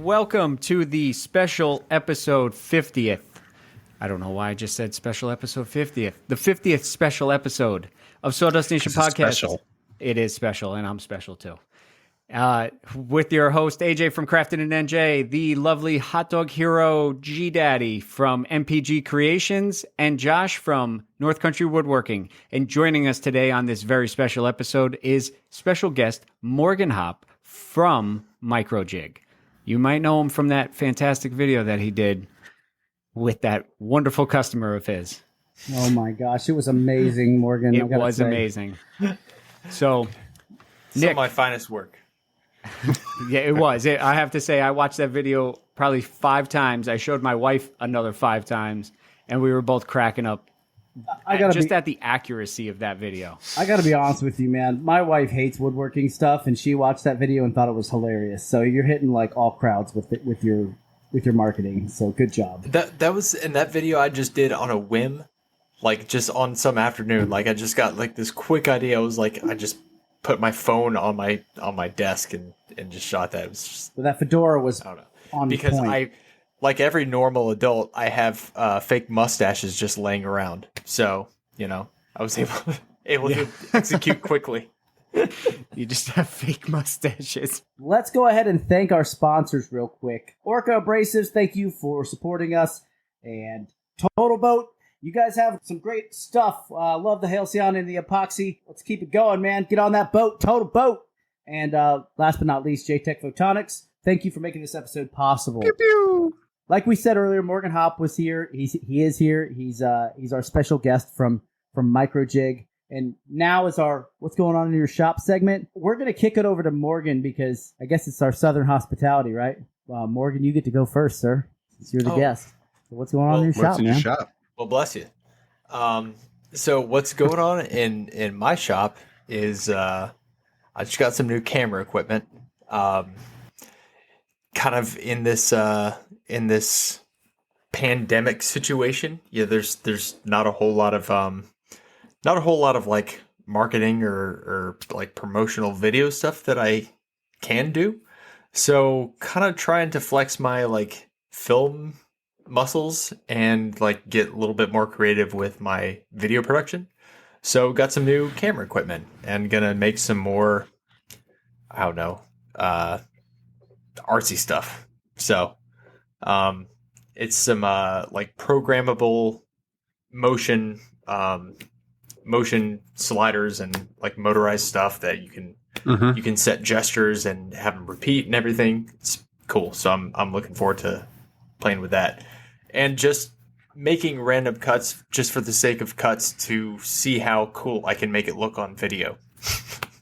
welcome to the special episode 50th. I don't know why I just said special episode 50th. The 50th special episode of Sawdust Nation Podcast. Special. It is special, and I'm special too. With your host, AJ from Crafted and NJ, the lovely hot dog hero G Daddy from MPG Creations, and Josh from North Country Woodworking. And joining us today on this very special episode is special guest Morganhop from MicroJig. You might know him from that fantastic video that he did with that wonderful customer of his. Oh my gosh, it was amazing, Morgan. It was amazing. So, Nick, my finest work. Yeah, it was. I have to say, I watched that video probably 5 times. I showed my wife another 5 times, and we were both cracking up at the accuracy of that video. I got to be honest with you, man. My wife hates woodworking stuff, and she watched that video and thought it was hilarious. So you're hitting like all crowds with your marketing. So good job. That was in that video I just did on a whim, like just on some afternoon. Like I just got like this quick idea. I was like, I just put my phone on my desk and just shot that. It was just, but that fedora was on because point. I, like every normal adult, I have fake mustaches just laying around. So I was able to execute quickly. You just have fake mustaches. Let's go ahead and thank our sponsors real quick. Orca Abrasives, thank you for supporting us, and Total Boat. You guys have some great stuff. Love the Halcyon and the epoxy. Let's keep it going, man. Get on that boat, Total Boat. And last but not least, JTech Photonics. Thank you for making this episode possible. Pew, pew. Like we said earlier, Morganhop was here. He is here. He's our special guest from MicroJig. And now is our What's Going On in Your Shop segment. We're going to kick it over to Morgan because I guess it's our Southern hospitality, right? Morgan, you get to go first, sir, since you're the guest. So what's going on in your shop, man? Well, bless you. So what's going on in my shop is I just got some new camera equipment. Kind of in this pandemic situation. Yeah, there's not a whole lot of like marketing or like promotional video stuff that I can do. So kind of trying to flex my like film muscles and like get a little bit more creative with my video production. So got some new camera equipment and gonna make some more, I don't know, artsy stuff. So it's some like programmable motion sliders and like motorized stuff that you can set gestures and have them repeat and everything. It's cool. So I'm looking forward to playing with that. And just making random cuts just for the sake of cuts to see how cool I can make it look on video.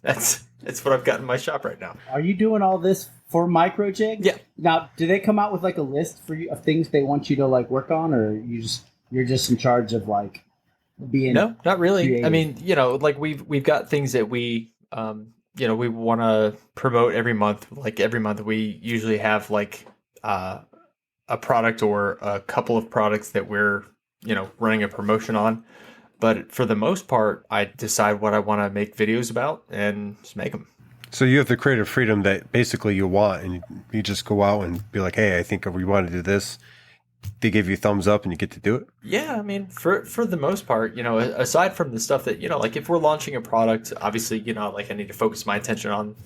That's what I've got in my shop right now. Are you doing all this for MicroJig? Yeah. Now, do they come out with like a list for you of things they want you to like work on, or you're just in charge of like being? No, not really. creative? I mean, like we've got things that we we want to promote every month. Like every month we usually have like a product or a couple of products that we're, running a promotion on. But for the most part, I decide what I want to make videos about and just make them. So you have the creative freedom that basically you want, and you just go out and be like, hey, I think we want to do this. They give you thumbs up and you get to do it? Yeah, I mean, for the most part, aside from the stuff that, like if we're launching a product, obviously, like I need to focus my attention on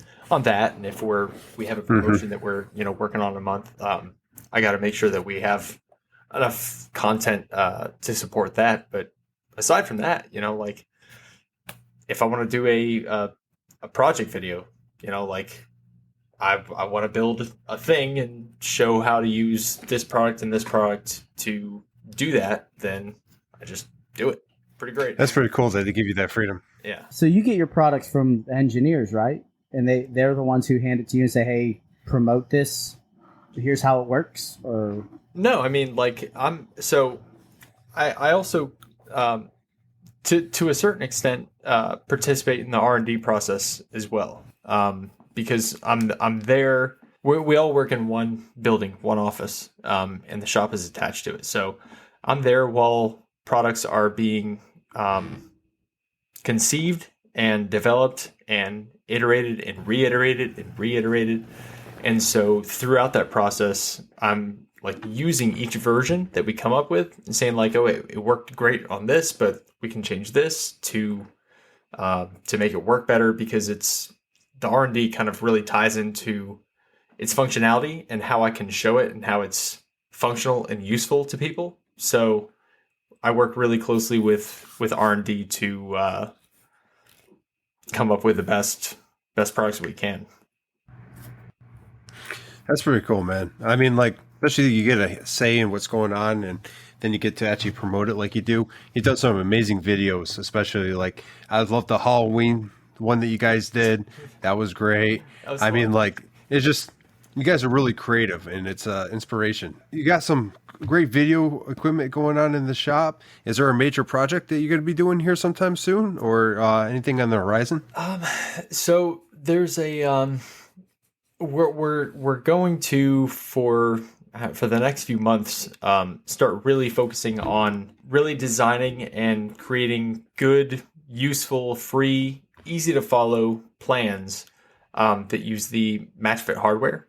that. And if we have a promotion that we're, working on a month, I got to make sure that we have enough content to support that. But aside from that, like if I want to do a project video, like I want to build a thing and show how to use this product and this product to do that, then I just do it. Pretty great. That's pretty cool that they give you that freedom. Yeah. So you get your products from engineers, right? And they're the ones who hand it to you and say, hey, promote this. Here's how it works? Or no, I mean, like I also to a certain extent participate in the R&D process as well, because I'm there. We all work in one building, one office, and the shop is attached to it. So I'm there while products are being conceived and developed and iterated and reiterated and reiterated. And so throughout that process, I'm like using each version that we come up with and saying like, oh, it worked great on this, but we can change this to make it work better, because it's the R&D kind of really ties into its functionality and how I can show it and how it's functional and useful to people. So I work really closely with R&D to come up with the best products we can. That's pretty cool, man. I mean, like, especially you get a say in what's going on, and then you get to actually promote it like you do. You've done some amazing videos, especially like I love the Halloween one that you guys did. That was great. I mean, like, it's just, you guys are really creative, and it's inspiration. You got some great video equipment going on in the shop. Is there a major project that you're going to be doing here sometime soon, or anything on the horizon? So there's a we're going to for the next few months start really focusing on really designing and creating good, useful, free, easy to follow plans that use the match fit hardware.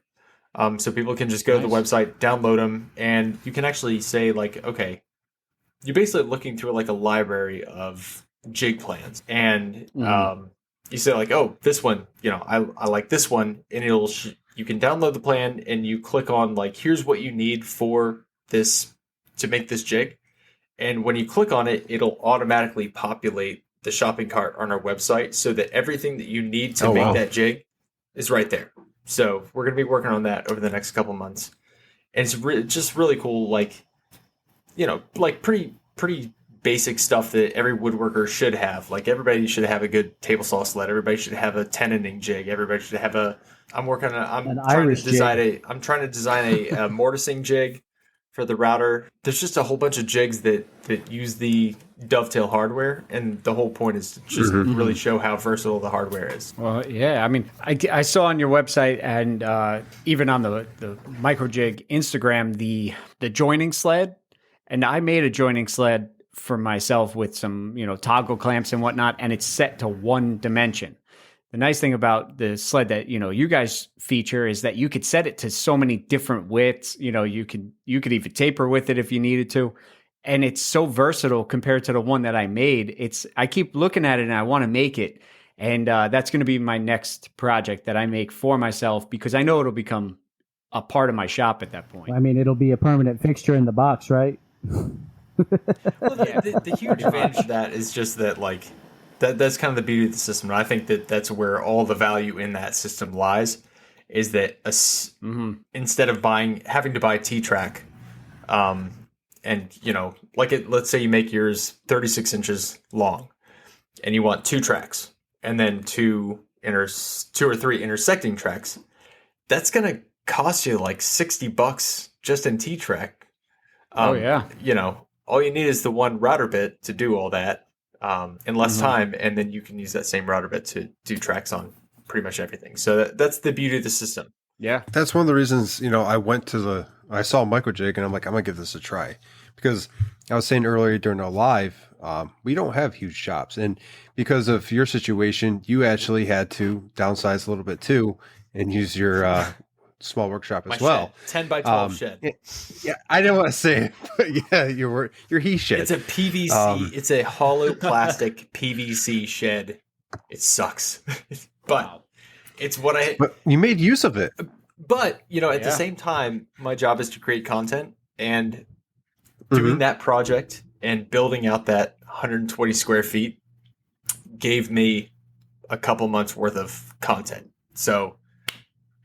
So people can just go to the website, download them, and you can actually say like, okay, you're basically looking through like a library of jig plans, and you say like, oh, this one, I like this one, and you can download the plan, and you click on like, here's what you need for this to make this jig, and when you click on it, it'll automatically populate the shopping cart on our website, so that everything that you need to make that jig is right there. So we're going to be working on that over the next couple months, and it's just really cool, like, like pretty basic stuff that every woodworker should have. Like, everybody should have a good table saw sled. Everybody should have a 10-ending jig. Everybody should have I'm trying to design a mortising jig for the router. There's just a whole bunch of jigs that use the dovetail hardware, and the whole point is to just really show how versatile the hardware is. Well, yeah, I mean, I saw on your website, and even on the MicroJig Instagram, the joining sled, and I made a joining sled for myself with some, toggle clamps and whatnot, and it's set to one dimension. The nice thing about the sled that, you guys feature is that you could set it to so many different widths. You could even taper with it if you needed to. And it's so versatile compared to the one that I made. I keep looking at it and I want to make it. And that's going to be my next project that I make for myself, because I know it'll become a part of my shop at that point. I mean, it'll be a permanent fixture in the box, right? Well, the huge advantage of that is just that, like, that's kind of the beauty of the system. And I think that's where all the value in that system lies, is that instead of having to buy T-track, and let's say you make yours 36 inches long, and you want 2 tracks, and then 2 or 3 intersecting tracks, that's gonna cost you like $60 just in T-track. All you need is the one router bit to do all that. In less time, and then you can use that same router bit to do tracks on pretty much everything. So that's the beauty of the system. Yeah. That's one of the reasons, I saw MicroJig, and I'm like, I'm going to give this a try. Because I was saying earlier during our live, we don't have huge shops. And because of your situation, you actually had to downsize a little bit too, and use your small workshop as well. Shed, 10 by 12 shed. Yeah, I didn't want to say it, but yeah, your he shed. It's a PVC. It's a hollow plastic PVC shed. It sucks, but it's what But you made use of it. But at the same time, my job is to create content, and doing that project and building out that 120 square feet gave me a couple months worth of content. So.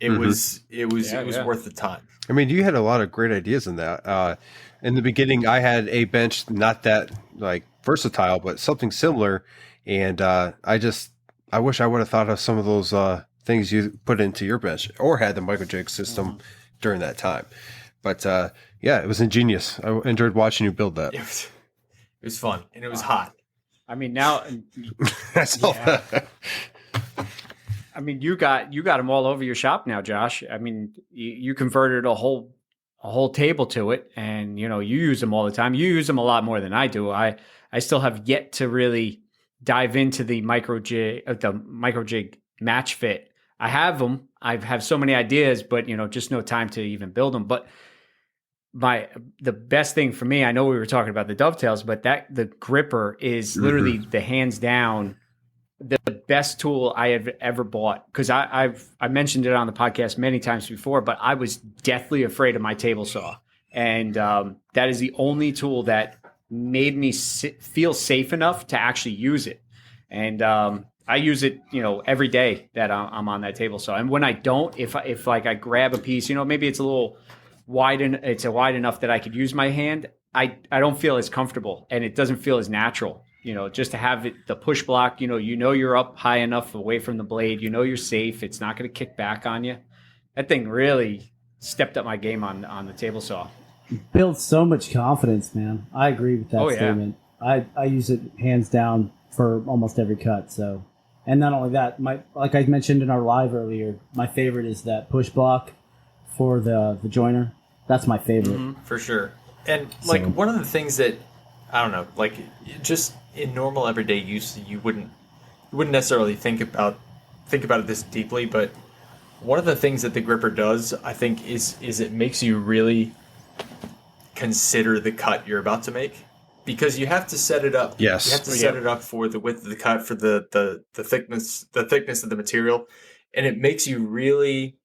It was worth the time. I mean, you had a lot of great ideas in that. In the beginning, I had a bench, not that like versatile, but something similar. And I wish I would have thought of some of those things you put into your bench, or had the MicroJig system during that time. But it was ingenious. I enjoyed watching you build that. It was fun, and it was hot. I mean, now that's all. I mean, you got them all over your shop now, Josh. I mean, you converted a whole table to it, and you use them all the time. You use them a lot more than I do. I still have yet to really dive into the MicroJig match fit. I have them. I have so many ideas, but just no time to even build them. But the best thing for me, I know we were talking about the dovetails, but the gripper is literally the hands down the best tool I have ever bought. Because I mentioned it on the podcast many times before, but I was deathly afraid of my table saw, and that is the only tool that made me feel safe enough to actually use it. And I use it, every day that I'm on that table saw. And when I don't, if like I grab a piece, maybe it's a little wide and it's wide enough that I could use my hand, I don't feel as comfortable, and it doesn't feel as natural. Just to have the push block, you're up high enough away from the blade, you're safe. It's not going to kick back on you. That thing really stepped up my game on the table saw. Builds so much confidence, man. I agree with that statement. Yeah. I use it hands down for almost every cut. So, and not only that, like I mentioned in our live earlier, my favorite is that push block for the joiner. That's my favorite. For sure. And one of the things that, I don't know, like just in normal everyday use, you wouldn't necessarily think about it this deeply, but one of the things that the gripper does, I think, is it makes you really consider the cut you're about to make, because you have to set it up. Yes. You have to set it up for the width of the cut, for the thickness of the material, and it makes you really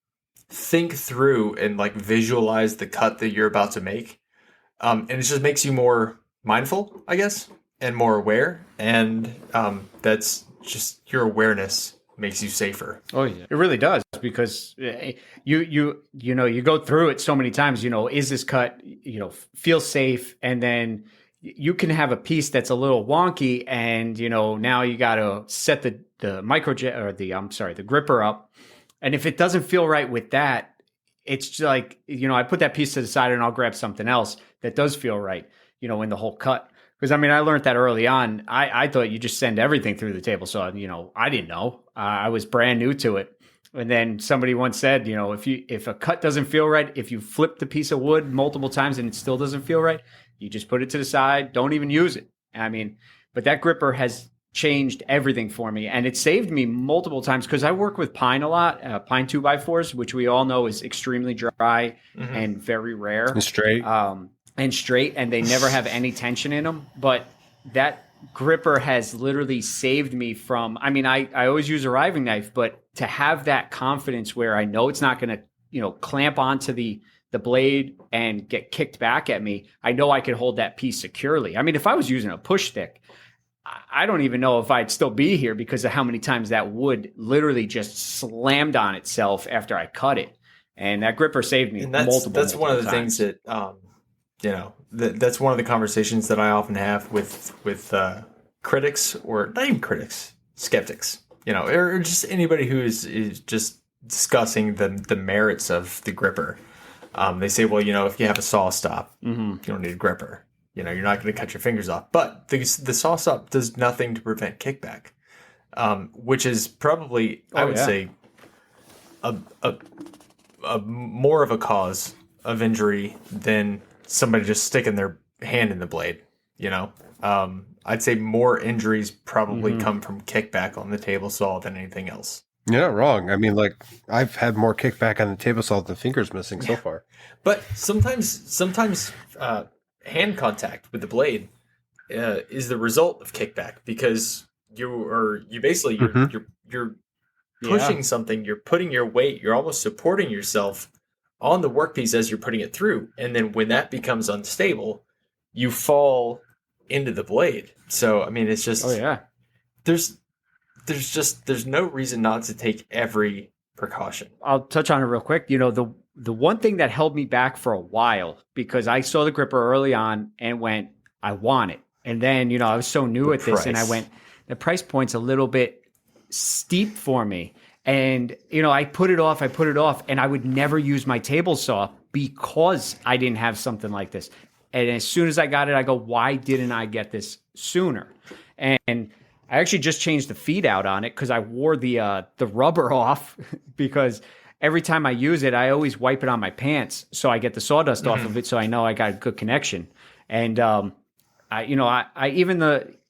think through and visualize the cut that you're about to make. And it just makes you more mindful, I guess, and more aware. And that's just your awareness makes you safer. Oh yeah, it really does, because you go through it so many times. Is this cut feel safe, and then you can have a piece that's a little wonky, and now you got to set the MicroJig or the gripper up, and if it doesn't feel right with that, it's like I put that piece to the side and I'll grab something else that does feel right, in the whole cut. Because, I learned that early on. I thought you just send everything through the table saw. I didn't know. I was brand new to it. And then somebody once said, if a cut doesn't feel right, if you flip the piece of wood multiple times and it still doesn't feel right, you just put it to the side. Don't even use it. But that gripper has changed everything for me. And it saved me multiple times, because I work with pine a lot, pine 2x4s, which we all know is extremely dry and very rare. And straight. And they never have any tension in them. But that gripper has literally saved me from, I always use a riving knife, but to have that confidence where I know it's not going to, clamp onto the blade and get kicked back at me, I know I could hold that piece securely. If I was using a push stick, I don't even know if I'd still be here, because of how many times that wood literally just slammed on itself after I cut it. And that gripper saved me multiple That's one of the times. things that, that's one of the conversations that I often have with critics, or not even critics, skeptics, or just anybody who is just discussing the merits of the gripper. They say, well, if you have a saw stop, you don't need a gripper. You're not going to cut your fingers off. But the saw stop does nothing to prevent kickback, which is probably, I would say, a more of a cause of injury than somebody just sticking their hand in the blade. I'd say more injuries probably come from kickback on the table saw than anything else. You're not wrong. I've had more kickback on the table saw than fingers missing so far. But sometimes hand contact with the blade is the result of kickback, because you're pushing something, you're putting your weight, you're almost supporting yourself on the workpiece as you're putting it through, and then when that becomes unstable, you fall into the blade. So it's just there's no reason not to take every precaution. I'll touch on it real quick. The one thing that held me back for a while, because I saw the gripper early on and went, I want it. And then, I was so new at this, and I went, the price point's a little bit steep for me. And, I put it off, and I would never use my table saw because I didn't have something like this. And as soon as I got it, I go, why didn't I get this sooner? And I actually just changed the feed out on it, because I wore the rubber off, because every time I use it, I always wipe it on my pants so I get the sawdust off of it, so I know I got a good connection. And I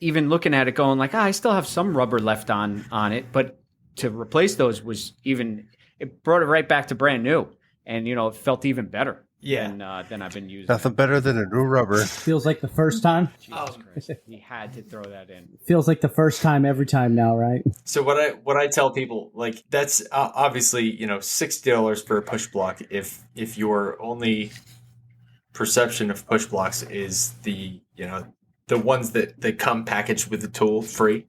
even looking at it going like, I still have some rubber left on it, but to replace those was even, it brought it right back to brand new. And, it felt even better than I've been using. Nothing better than a new rubber. Feels like the first time. Jesus Christ. He had to throw that in. Feels like the first time every time now, right? So what I tell people, like, that's obviously, $60 for a push block if your only perception of push blocks is the ones that come packaged with the tool free.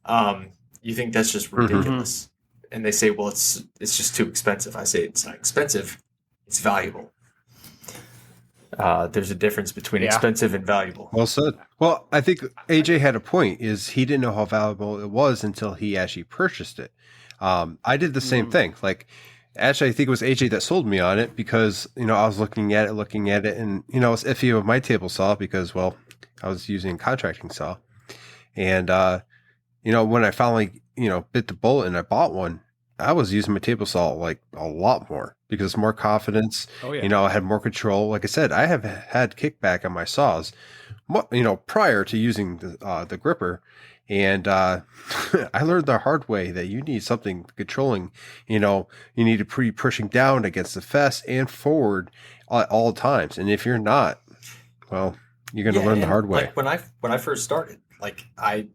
You think that's just ridiculous. And they say, well, it's just too expensive. I say it's not expensive, it's valuable. There's a difference between expensive and valuable. Well said. Well, I think AJ had a point, is he didn't know how valuable it was until he actually purchased it. I did the same thing. Like, actually, I think it was AJ that sold me on it because, I was looking at it and, it's iffy with my table saw because, well, I was using a contracting saw. And, when I finally, bit the bullet and I bought one, I was using my table saw like a lot more because more confidence, I had more control. Like I said, I have had kickback on my saws, prior to using the gripper. And I learned the hard way that you need something controlling, you need to be pushing down against the fest and forward at all times. And if you're not, well, you're going to learn the hard way. Like when I first started, like I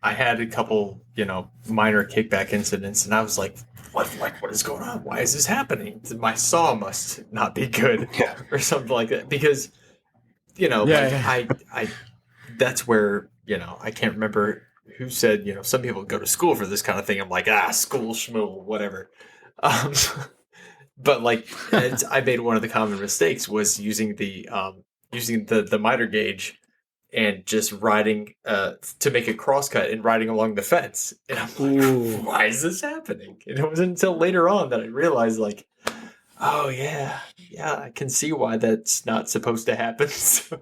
had a couple, minor kickback incidents, and I was like, what is going on? Why is this happening? My saw must not be good, or something like that. Because, I that's where, I can't remember who said, some people go to school for this kind of thing. I'm like, school schmool, whatever. But like, I made one of the common mistakes was using the miter gauge and just riding to make a crosscut and riding along the fence. And I'm like, why is this happening? And it wasn't until later on that I realized, like, oh, yeah, I can see why that's not supposed to happen. So,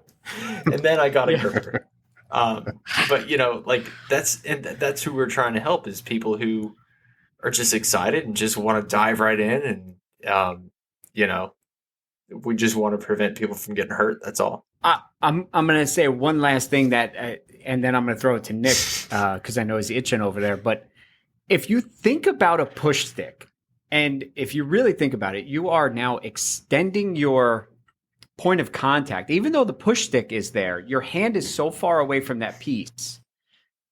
and then I got a gripper. But, like, that's who we're trying to help, is people who are just excited and just want to dive right in. And, we just want to prevent people from getting hurt. That's all. I'm going to say one last thing that, and then I'm going to throw it to Nick because I know he's itching over there. But if you think about a push stick, and if you really think about it, you are now extending your point of contact. Even though the push stick is there, your hand is so far away from that piece.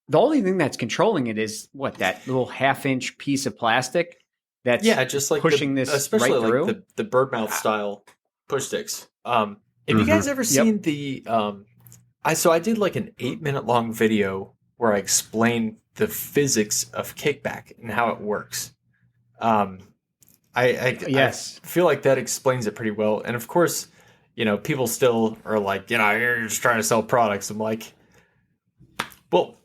The only thing that's controlling it is that little half-inch piece of plastic that's just like pushing this especially right through. Like the bird mouth style push sticks. Have you guys ever seen the I did like an 8-minute long video where I explained the physics of kickback and how it works. I feel like that explains it pretty well. And of course, people still are like, you're just trying to sell products. I'm like, well,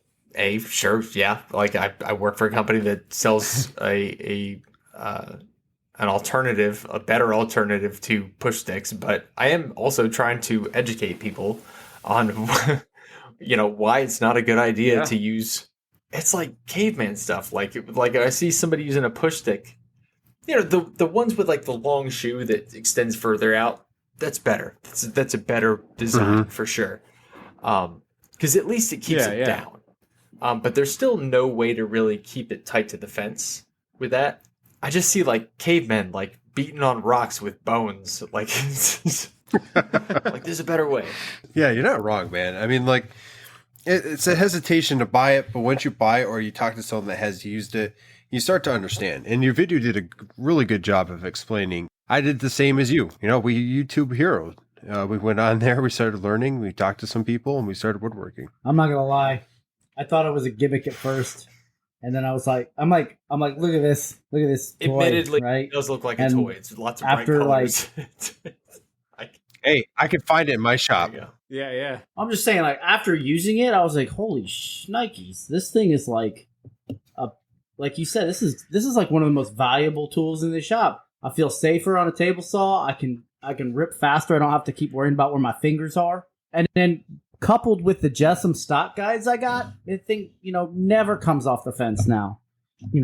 sure, yeah. Like I work for a company that sells an alternative, a better alternative to push sticks, but I am also trying to educate people on, why it's not a good idea to use. It's like caveman stuff. Like I see somebody using a push stick, the ones with like the long shoe that extends further out. That's better. That's a better design for sure. Because at least it keeps it down. But there's still no way to really keep it tight to the fence with that. I just see like cavemen like beating on rocks with bones. Like, like there's a better way. Yeah, you're not wrong, man. I mean, like, it's a hesitation to buy it, but once you buy it or you talk to someone that has used it, you start to understand. And your video did a really good job of explaining. I did the same as you. We YouTube heroes. We went on there, we started learning, we talked to some people, and we started woodworking. I'm not gonna lie, I thought it was a gimmick at first. And then I was like, I'm like, look at this toy, admittedly, right? It does look like a toy. It's lots of bright colors. Hey, I can find it in my shop. Yeah. I'm just saying, like, after using it, I was like, holy shnikes, this thing is like like you said, this is like one of the most valuable tools in the shop. I feel safer on a table saw. I can rip faster. I don't have to keep worrying about where my fingers are. And then coupled with the Jessam stock guides I got, the thing, never comes off the fence now.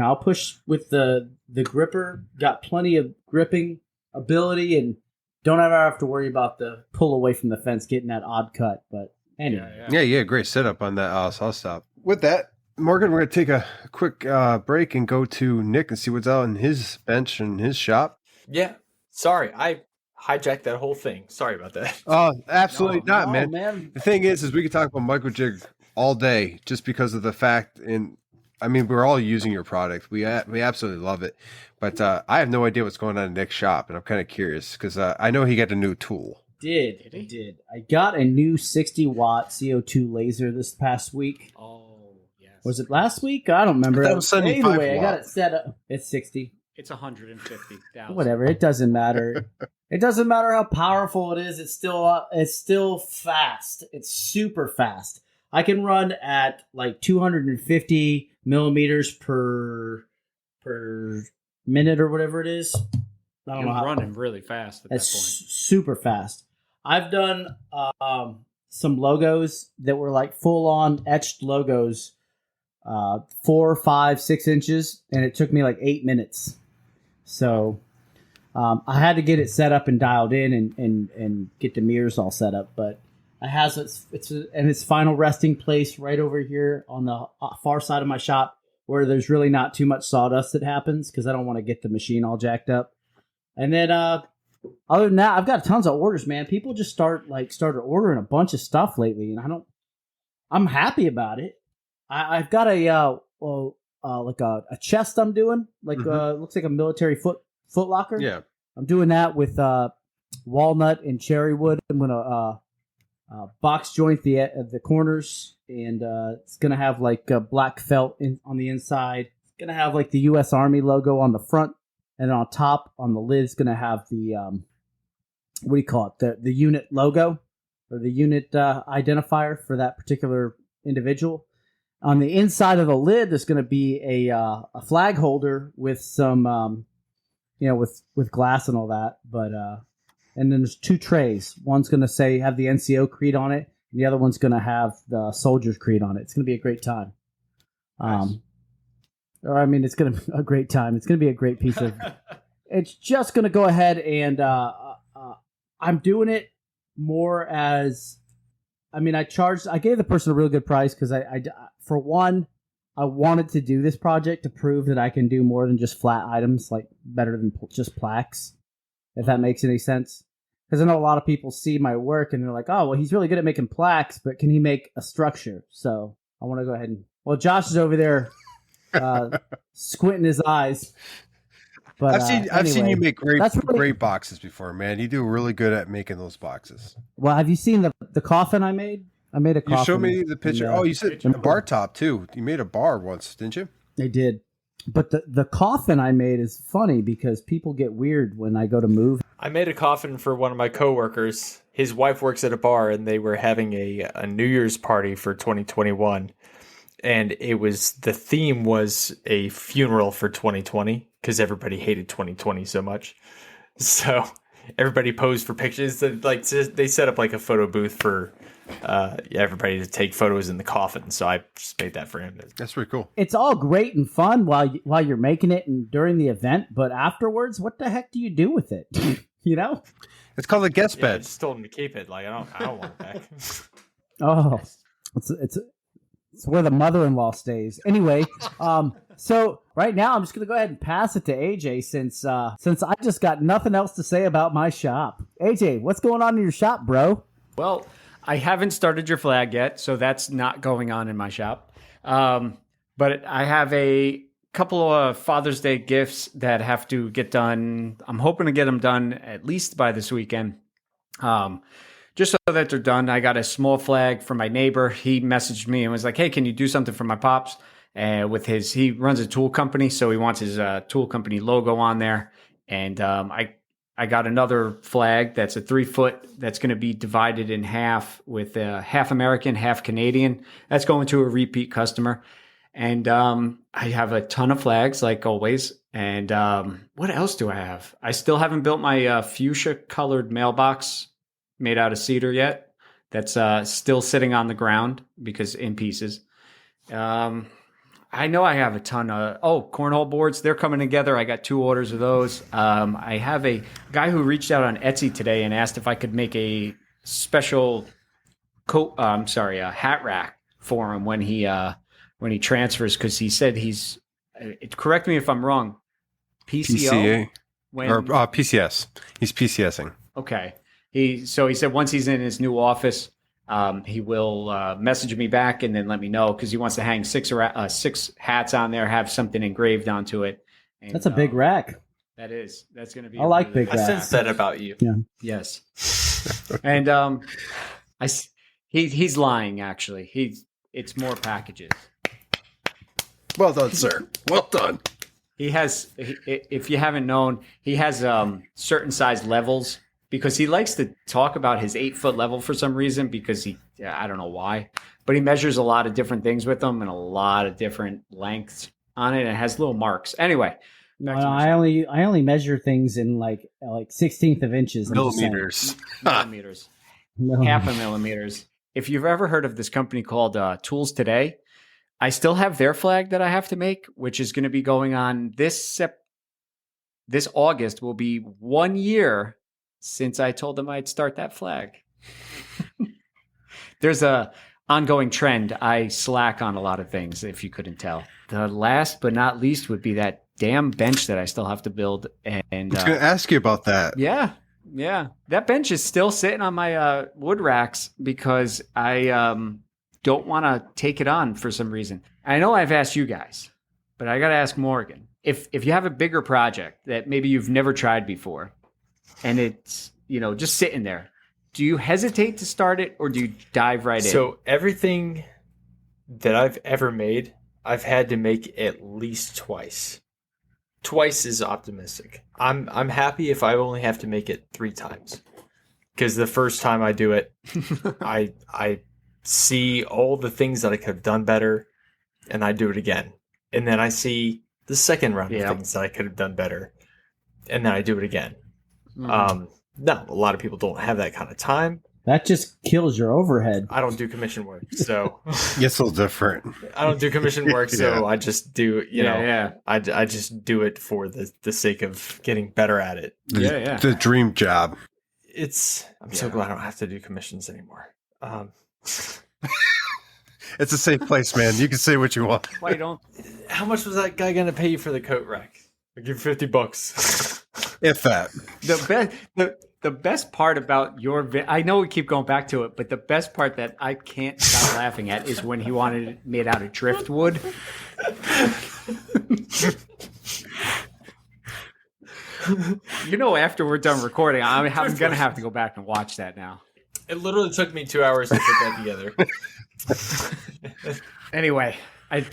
I'll push with the gripper, got plenty of gripping ability, and don't ever have to worry about the pull away from the fence getting that odd cut. But anyway. Yeah, great setup on that saw stop. With that, Morgan, we're going to take a quick break and go to Nick and see what's out in his bench and his shop. Yeah. Sorry, I hijacked that whole thing. Sorry about that. Oh, absolutely not, No, man. man. The thing is we could talk about MicroJig all day just because of the fact, and I mean, we're all using your product. We absolutely love it. But I have no idea what's going on in Nick's shop, and I'm kind of curious because I know he got a new tool. Did. I got a new 60-watt CO2 laser this past week. Oh, yes. Was it last week? I don't remember. That was 75 Anyway, I got watt. it set up. It's 60. It's 150,000. Whatever. It doesn't matter. It doesn't matter how powerful it is. It's still fast. It's super fast. I can run at like 250 millimeters per minute or whatever it is. I don't You're know how. running really fast at that It's point. super fast. I've done some logos that were like full on etched logos, 4, 5, 6 inches, and it took me like 8 minutes. So I had to get it set up and dialed in and get the mirrors all set up. But it has its final resting place right over here on the far side of my shop, where there's really not too much sawdust that happens because I don't want to get the machine all jacked up. And then other than that, I've got tons of orders, man. People just started ordering a bunch of stuff lately, and I'm happy about it. I've got a chest I'm doing, looks like a military foot locker. Yeah. I'm doing that with walnut and cherry wood. I'm gonna box joint the corners, and it's gonna have like black felt on the inside. It's gonna have like the U.S. Army logo on the front. And on top, on the lid, it's going to have the, what do you call it? The unit logo or the unit identifier for that particular individual. On the inside of the lid, there's going to be a flag holder with some, with glass and all that. But and then there's 2 trays. One's going to have the NCO creed on it, and the other one's going to have the soldier's creed on it. It's going to be a great time. Nice. It's going to be a great time. It's going to be a great piece of. It's just going to go ahead and I'm doing it more as. I gave the person a real good price because I for one, I wanted to do this project to prove that I can do more than just flat items, like better than just plaques, if that makes any sense. Because I know a lot of people see my work and they're like, oh, well, he's really good at making plaques, but can he make a structure? So I want to go ahead and. Well, Josh is over there. Squinting his eyes. But I've seen you make that's really great boxes before, man. You do really good at making those boxes. Well, have you seen the coffin I made? I made a coffin. You showed me the picture. You said a bar top too. You made a bar once, didn't you? I did. But the coffin I made is funny because people get weird when I go to move. I made a coffin for one of my coworkers. His wife works at a bar, and they were having a New Year's party for 2021. And the theme was a funeral for 2020 because everybody hated 2020 so much. So everybody posed for pictures. They set up like a photo booth for everybody to take photos in the coffin. So I just made that for him. That's pretty cool. It's all great and fun while you're making it and during the event, but afterwards, what the heck do you do with it? It's called a guest I bed. just told him to keep it. Like I don't want it back. Oh, it's where the mother-in-law stays. Anyway, so right now I'm just gonna go ahead and pass it to AJ since I just got nothing else to say about my shop. AJ, what's going on in your shop, bro? Well, I haven't started your flag yet, so that's not going on in my shop. But I have a couple of Father's Day gifts that have to get done. I'm hoping to get them done at least by this weekend. Just so that they're done. I got a small flag from my neighbor. He messaged me and was like, hey, can you do something for my pops? He runs a tool company, so he wants his tool company logo on there. And I got another flag that's a 3-foot that's going to be divided in half with half American, half Canadian. That's going to a repeat customer. And I have a ton of flags, like always. And what else do I have? I still haven't built my fuchsia-colored mailbox made out of cedar yet. That's still sitting on the ground because in pieces. I know I have a ton of cornhole boards. They're coming together. I got 2 orders of those. I have a guy who reached out on Etsy today and asked if I could make a special hat rack for him when he when he transfers, because he said he's. Correct me if I'm wrong. PCO. PCA When, or PCS. He's PCSing. Okay. He said once he's in his new office, he will message me back and then let me know, because he wants to hang six hats on there, have something engraved onto it. And, That's a big rack. That's going to be. I like big I racks. sense that about you. Yeah. Yes. And he's lying. Actually, it's more packages. Well done, sir. Well done. He has. If you haven't known, he has certain size levels, because he likes to talk about his 8-foot level for some reason, because I don't know why, but he measures a lot of different things with them and a lot of different lengths on it, and it has little marks. Anyway. I only measure things in like 16th of inches. Millimeters. Millimeters. No. Half a millimeters. If you've ever heard of this company called Tools Today, I still have their flag that I have to make, which is going to be going on this August. Will be 1 year since I told them I'd start that flag. There's a ongoing trend. I slack on a lot of things, if you couldn't tell. The last but not least would be that damn bench that I still have to build. And I was going to ask you about that. Yeah. That bench is still sitting on my wood racks, because I don't want to take it on for some reason. I know I've asked you guys, but I got to ask Morgan. If you have a bigger project that maybe you've never tried before, and it's just sitting there, do you hesitate to start it, or do you dive right in? So everything that I've ever made, I've had to make at least twice. Twice is optimistic. I'm happy if I only have to make it 3 times, because the first time I do it, I see all the things that I could have done better, and I do it again, and then I see the second round of things that I could have done better, and then I do it again. Mm-hmm. No, a lot of people don't have that kind of time. That just kills your overhead. I don't do commission work, so It's a little different. I don't do commission work, so I just do, I just do it for the sake of getting better at it. The dream job. I'm so glad I don't have to do commissions anymore. It's a safe place, man. You can say what you want. Why don't? How much was that guy gonna pay you for the coat rack? I give $50. If that. The best part about your I know we keep going back to it, but the best part that I can't stop laughing at is when he wanted it made out of driftwood. After we're done recording, I'm going to have to go back and watch that now. It literally took me 2 hours to put that together. Anyway,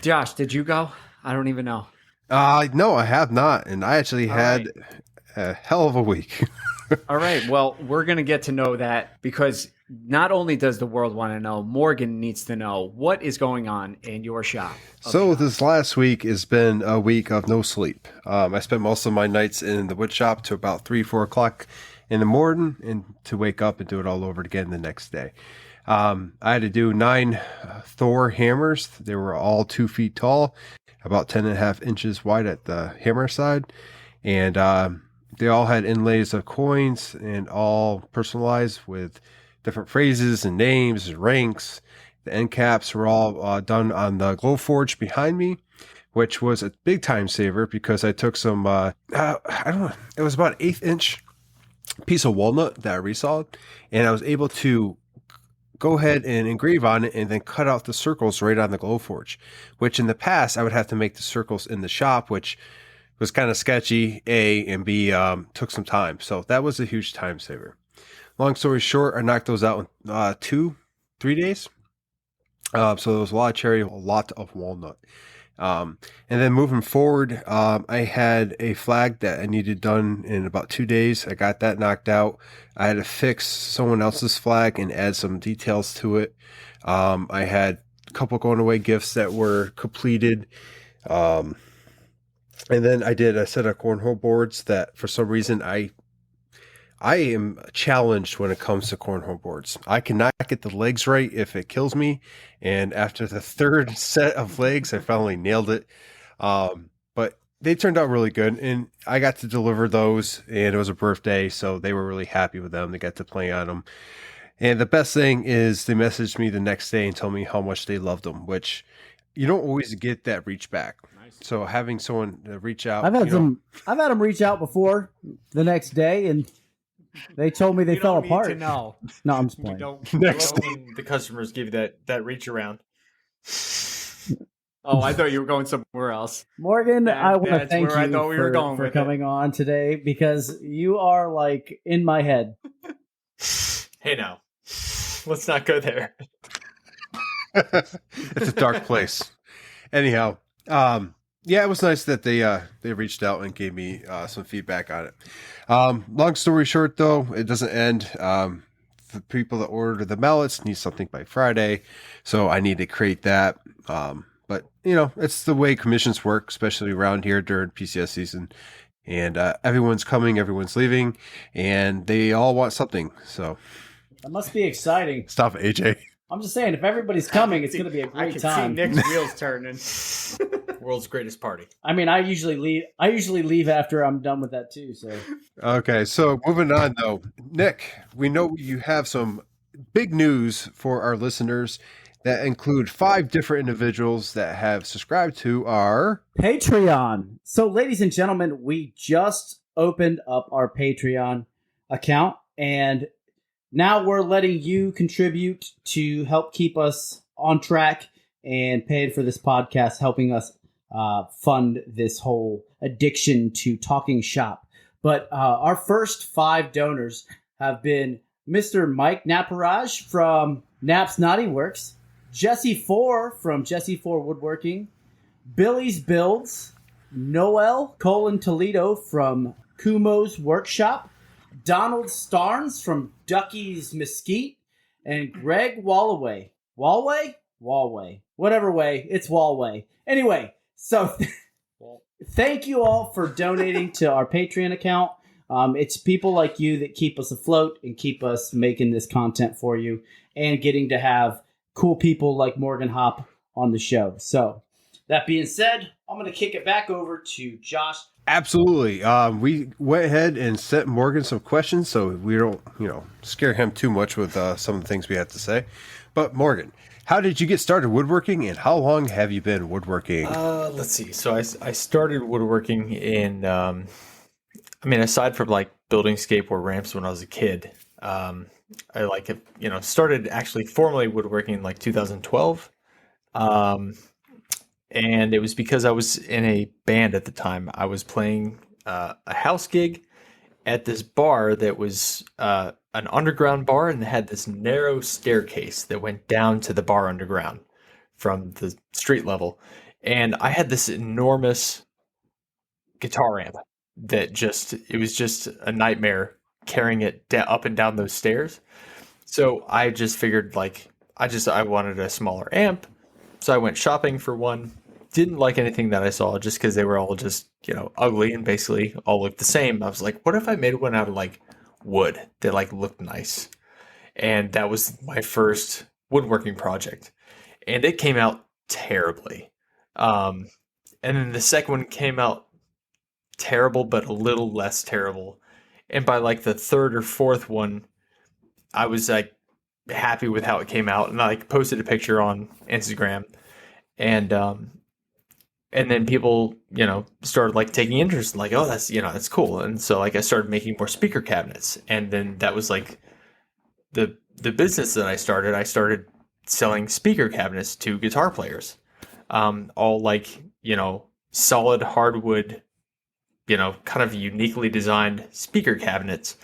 Josh, did you go? I don't even know. No, I have not. And I actually had a hell of a week. All right. Well, we're going to get to know that, because not only does the world want to know, Morgan needs to know what is going on in your shop. So this last week has been a week of no sleep. I spent most of my nights in the wood shop to about 3-4 o'clock in the morning, and to wake up and do it all over again the next day. I had to do 9 Foor hammers. They were all 2 feet tall, about 10.5 inches wide at the hammer side. And they all had inlays of coins, and all personalized with different phrases and names and ranks. The end caps were all done on the glow forge behind me, which was a big time saver, because I took some, I don't know, it was about an 1/8 inch piece of walnut that I resawed, and I was able to go ahead and engrave on it, and then cut out the circles right on the glow forge, which in the past I would have to make the circles in the shop, which was kind of sketchy, A, and B, took some time. So that was a huge time saver. Long story short, I knocked those out in 2-3 days. So there was a lot of cherry, a lot of walnut. And then moving forward, I had a flag that I needed done in about 2 days. I got that knocked out. I had to fix someone else's flag and add some details to it. I had a couple going away gifts that were completed. And then I did a set of cornhole boards that, for some reason, I am challenged when it comes to cornhole boards. I cannot get the legs right if it kills me. And after the 3rd set of legs, I finally nailed it. But they turned out really good. And I got to deliver those, and it was a birthday, so they were really happy with them. They got to play on them. And the best thing is they messaged me the next day and told me how much they loved them, which you don't always get that reach back. Nice. So having someone reach out, I've had them reach out before the next day, and they told me they fell apart. No, I'm just playing. Next when the customers give you that reach around. Oh, I thought you were going somewhere else. Morgan, I want to thank where I thought we were you going for with coming on today, because you are like in my head. Hey, now, let's not go there. It's a dark place. Anyhow, yeah, it was nice that they reached out and gave me some feedback on it. Long story short, though, it doesn't end. The people that order the mallets need something by Friday, so I need to create that. But it's the way commissions work, especially around here during PCS season. And everyone's coming, everyone's leaving, and they all want something. So that must be exciting. Stop, AJ. I'm just saying, if everybody's coming, it's going to be a great time. I can see Nick's wheels turning. World's greatest party. I mean, I usually leave after I'm done with that too. So okay, so moving on though, Nick, we know you have some big news for our listeners that include 5 different individuals that have subscribed to our Patreon. So, ladies and gentlemen, we just opened up our Patreon account, and now we're letting you contribute to help keep us on track and paying for this podcast, helping us fund this whole addiction to talking shop. But our first 5 donors have been Mr. Mike Naparaj from Nap's Knotty Works, Jesse Foor from Jesse Foor Woodworking, Billy's Builds, Noel Toledo from Kumo's Workshop, Donald Starnes from Ducky's Mesquite, and Greg Wallaway. Wallway? Whatever way, it's Wallway. Anyway, so thank you all for donating to our Patreon account. It's people like you that keep us afloat and keep us making this content for you and getting to have cool people like Morganhop on the show. So that being said, I'm going to kick it back over to Josh. Absolutely. We went ahead and sent Morgan some questions so we don't, scare him too much with some of the things we have to say. But Morgan, how did you get started woodworking, and how long have you been woodworking? Let's see. So I started woodworking in, aside from like building skateboard ramps when I was a kid, I started actually formally woodworking in like 2012. And it was because I was in a band at the time. I was playing a house gig at this bar that was an underground bar, and it had this narrow staircase that went down to the bar underground from the street level. And I had this enormous guitar amp that it was just a nightmare carrying it up and down those stairs. So I just figured I wanted a smaller amp. So I went shopping for one. Didn't like anything that I saw just because they were all just, ugly and basically all looked the same. I was like, what if I made one out of like wood that like looked nice? And that was my first woodworking project. And it came out terribly. And then the second one came out terrible, but a little less terrible. And by like the third or fourth one, I was like happy with how it came out, and I like posted a picture on Instagram, and then people, started like taking interest, like, oh, that's cool. And so like I started making more speaker cabinets, and then that was like the business that I started selling speaker cabinets to guitar players, all like, solid hardwood, kind of uniquely designed speaker cabinets.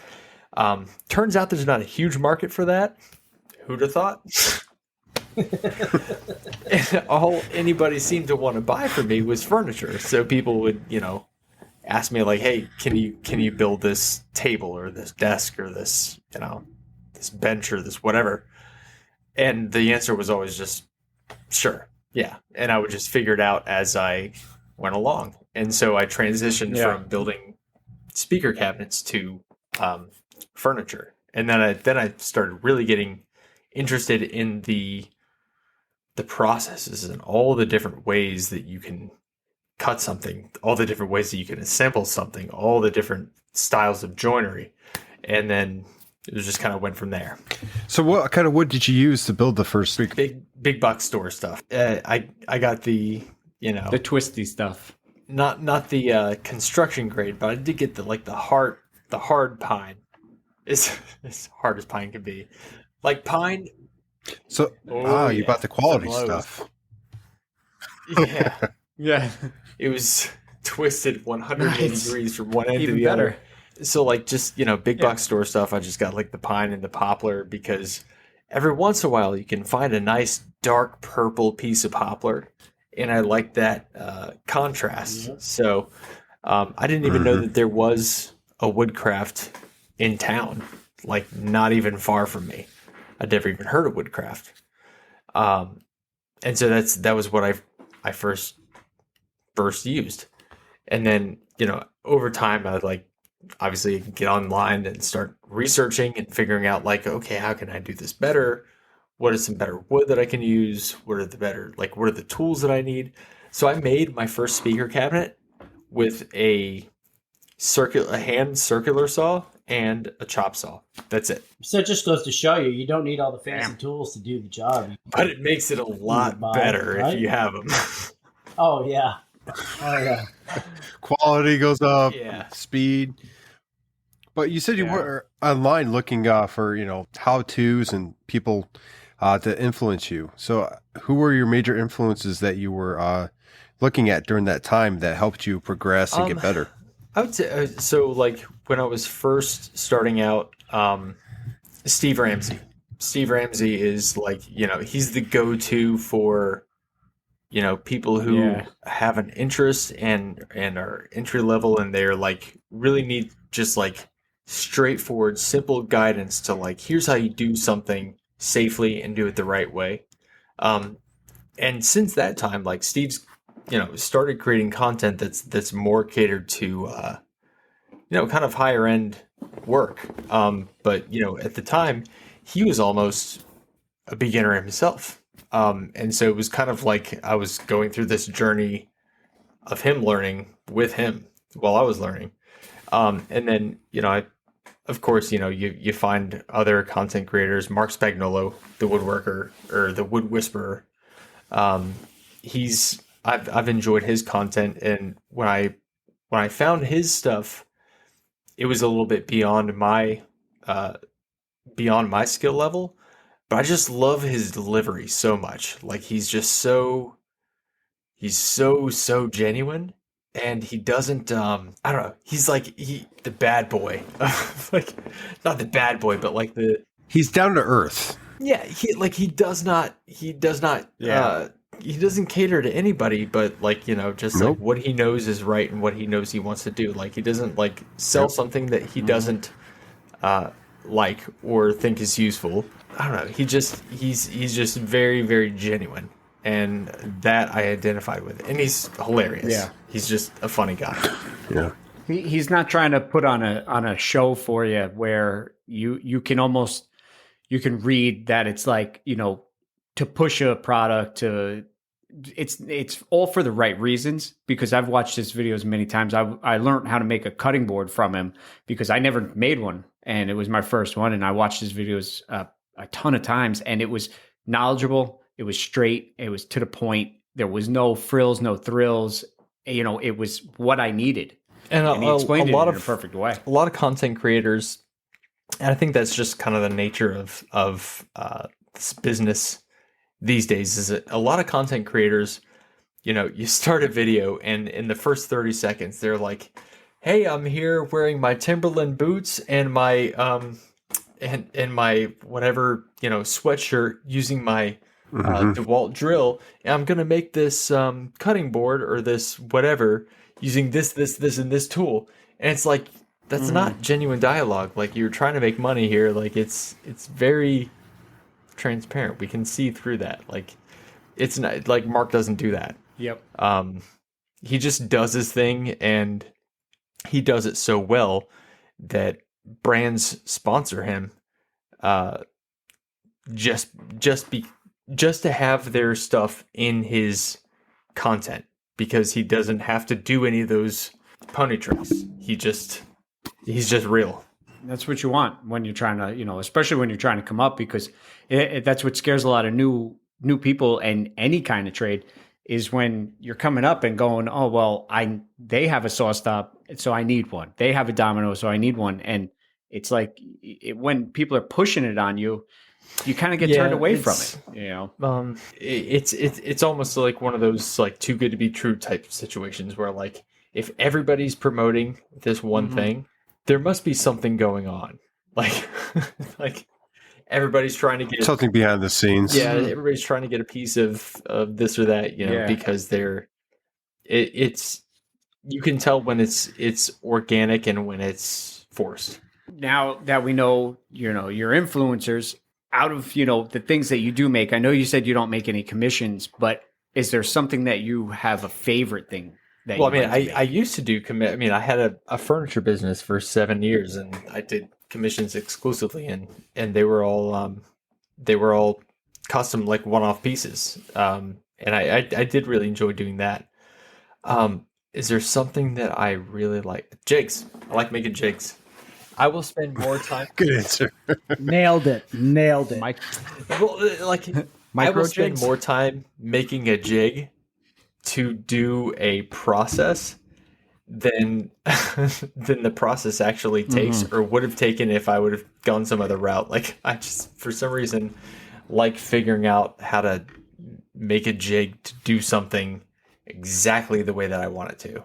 Turns out there's not a huge market for that. Who'd have thought? And all anybody seemed to want to buy from me was furniture. So people would, ask me like, hey, can you build this table or this desk or this, this bench or this whatever? And the answer was always just, sure. Yeah. And I would just figure it out as I went along. And so I transitioned from building speaker cabinets to furniture. And then I started really getting interested in the processes and all the different ways that you can cut something, all the different ways that you can assemble something, all the different styles of joinery. And then it just kind of went from there. So what kind of wood did you use to build the first speaker? Big box store stuff. I got the the twisty stuff. not the construction grade, but I did get the hard pine. It's as hard as pine can be. Like pine. So you bought the quality stuff. Yeah. Yeah. It was twisted 180 Nice. degrees from one end to Even the better. other. So like just, big box store stuff, I just got like the pine and the poplar because every once in a while you can find a nice dark purple piece of poplar, and I like that contrast. Yep. So I didn't even know that there was a woodcraft in town, like not even far from me. I'd never even heard of woodcraft. And so that was what I first used. And then, over time I obviously get online and start researching and figuring out okay, how can I do this better? What is some better wood that I can use? What are the tools that I need? So I made my first speaker cabinet with a hand circular saw and a chop saw. That's it. So it just goes to show you don't need all the fancy tools to do the job. But it makes it a lot better if you have them. Oh, yeah. Oh, yeah. Quality goes up, Yeah. speed. But you said you were online looking for, how-tos and people to influence you. So who were your major influences that you were looking at during that time that helped you progress and get better? I would say so. When I was first starting out, Steve Ramsey. Steve Ramsey is he's the go-to for people who have an interest and are entry level, and they're really need just straightforward, simple guidance to here's how you do something safely and do it the right way. And since that time, Steve's started creating content that's more catered to kind of higher end work. But at the time he was almost a beginner himself. And so it was kind of I was going through this journey of him learning with him while I was learning. And then, of course, you find other content creators, Mark Spagnolo, the woodworker or the wood whisperer. I've enjoyed his content, and when I found his stuff, it was a little bit beyond my skill level, but I just love his delivery so much. He's just so genuine, and he doesn't I don't know, he's the bad boy. Not the bad boy, but He's down to earth. yeah, he does not he doesn't cater to anybody, but just Nope. what he knows is right and what he knows he wants to do. He doesn't sell something that he doesn't or think is useful. I don't know. He's just very, very genuine, and that I identified with. And he's hilarious. Yeah. He's just a funny guy. Yeah. He's not trying to put on a show for you where you can read that it's to push a product to it's all for the right reasons, because I've watched his videos many times. I learned how to make a cutting board from him because I never made one, and it was my first one, and I watched his videos a ton of times, and it was knowledgeable, it was straight, it was to the point, there was no frills, no thrills, it was what I needed, And he explained a lot it in of a perfect way. A lot of content creators, and I think that's just kind of the nature of this business these days, is that a lot of content creators, you start a video and in the first 30 seconds, they're like, hey, I'm here wearing my Timberland boots and my and my whatever, sweatshirt, using my DeWalt drill, and I'm gonna make this cutting board or this whatever using this, and this tool. And it's that's not genuine dialogue. You're trying to make money here. It's very transparent. We can see through that. It's not Mark doesn't do that. Yep. He just does his thing, and he does it so well that brands sponsor him just to have their stuff in his content, because he doesn't have to do any of those pony tricks. He's just real. That's what you want when you're trying to, especially when you're trying to come up, because that's what scares a lot of new people in any kind of trade, is when you're coming up and going, oh, well, they have a saw stop, so I need one. They have a domino, so I need one. And it's like when people are pushing it on you, you kind of get turned away from it. It's almost like one of those like too good to be true type situations where like if everybody's promoting this one thing, there must be something going on. Like like everybody's trying to get something behind the scenes. Yeah, everybody's trying to get a piece of this or that, because it's you can tell when it's organic and when it's forced. Now that we know, your influencers, out of, the things that you do make, I know you said you don't make any commissions, but is there something that you have a favorite thing that I used to do I had a furniture business for 7 years, and I did commissions exclusively, and they were all custom, like one-off pieces. And I did really enjoy doing that. Is there something that I really like? Jigs. I like making jigs. I will spend more time. Good answer. Nailed it. I will spend more time making a jig to do a process than the process actually takes or would have taken if I would have gone some other route. Like I just, for some reason, like figuring out how to make a jig to do something exactly the way that I want it to.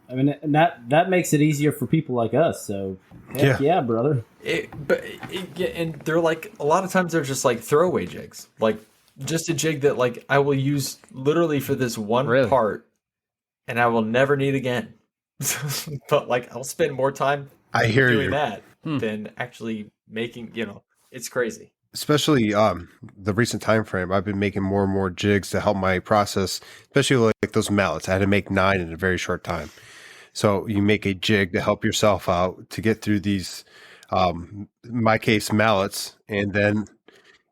And that makes it easier for people like us. So, heck yeah, brother. And they're like, a lot of times they're just like throwaway jigs, like just a jig that like I will use literally for this one part, and I will never need again. But like I'll spend more time doing that than actually making. It's crazy. Especially the recent time frame, I've been making more and more jigs to help my process, especially like those mallets. I had to make 9 in a very short time. So you make a jig to help yourself out to get through these, in my case, mallets. And then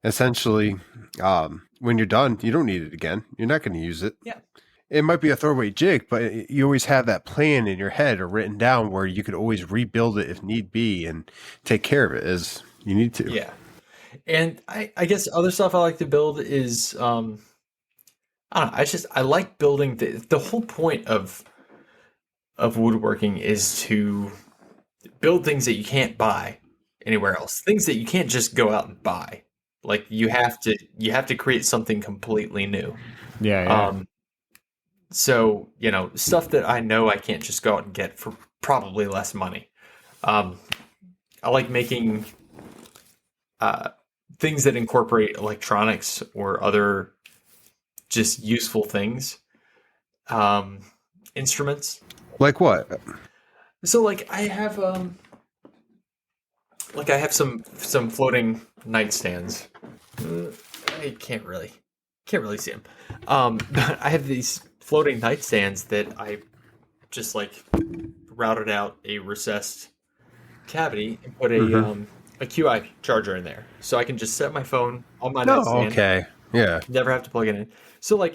essentially, when you're done, you don't need it again. You're not going to use it. Yeah. It might be a throwaway jig, but you always have that plan in your head or written down where you could always rebuild it if need be and take care of it as you need to. Yeah. And I guess other stuff I like to build is, I don't know, I like building the whole point of woodworking is to build things that you can't buy anywhere else. Things that you can't just go out and buy. Like you have to create something completely new. Yeah. So, stuff that I know I can't just go out and get for probably less money. I like making things that incorporate electronics or other just useful things. Instruments. Like what? So I have some floating nightstands. I can't really see them. But I have these floating nightstands that I just routed out a recessed cavity and put a QI charger in there, so I can just set my phone on my nightstand. Okay. Yeah. Never have to plug it in. So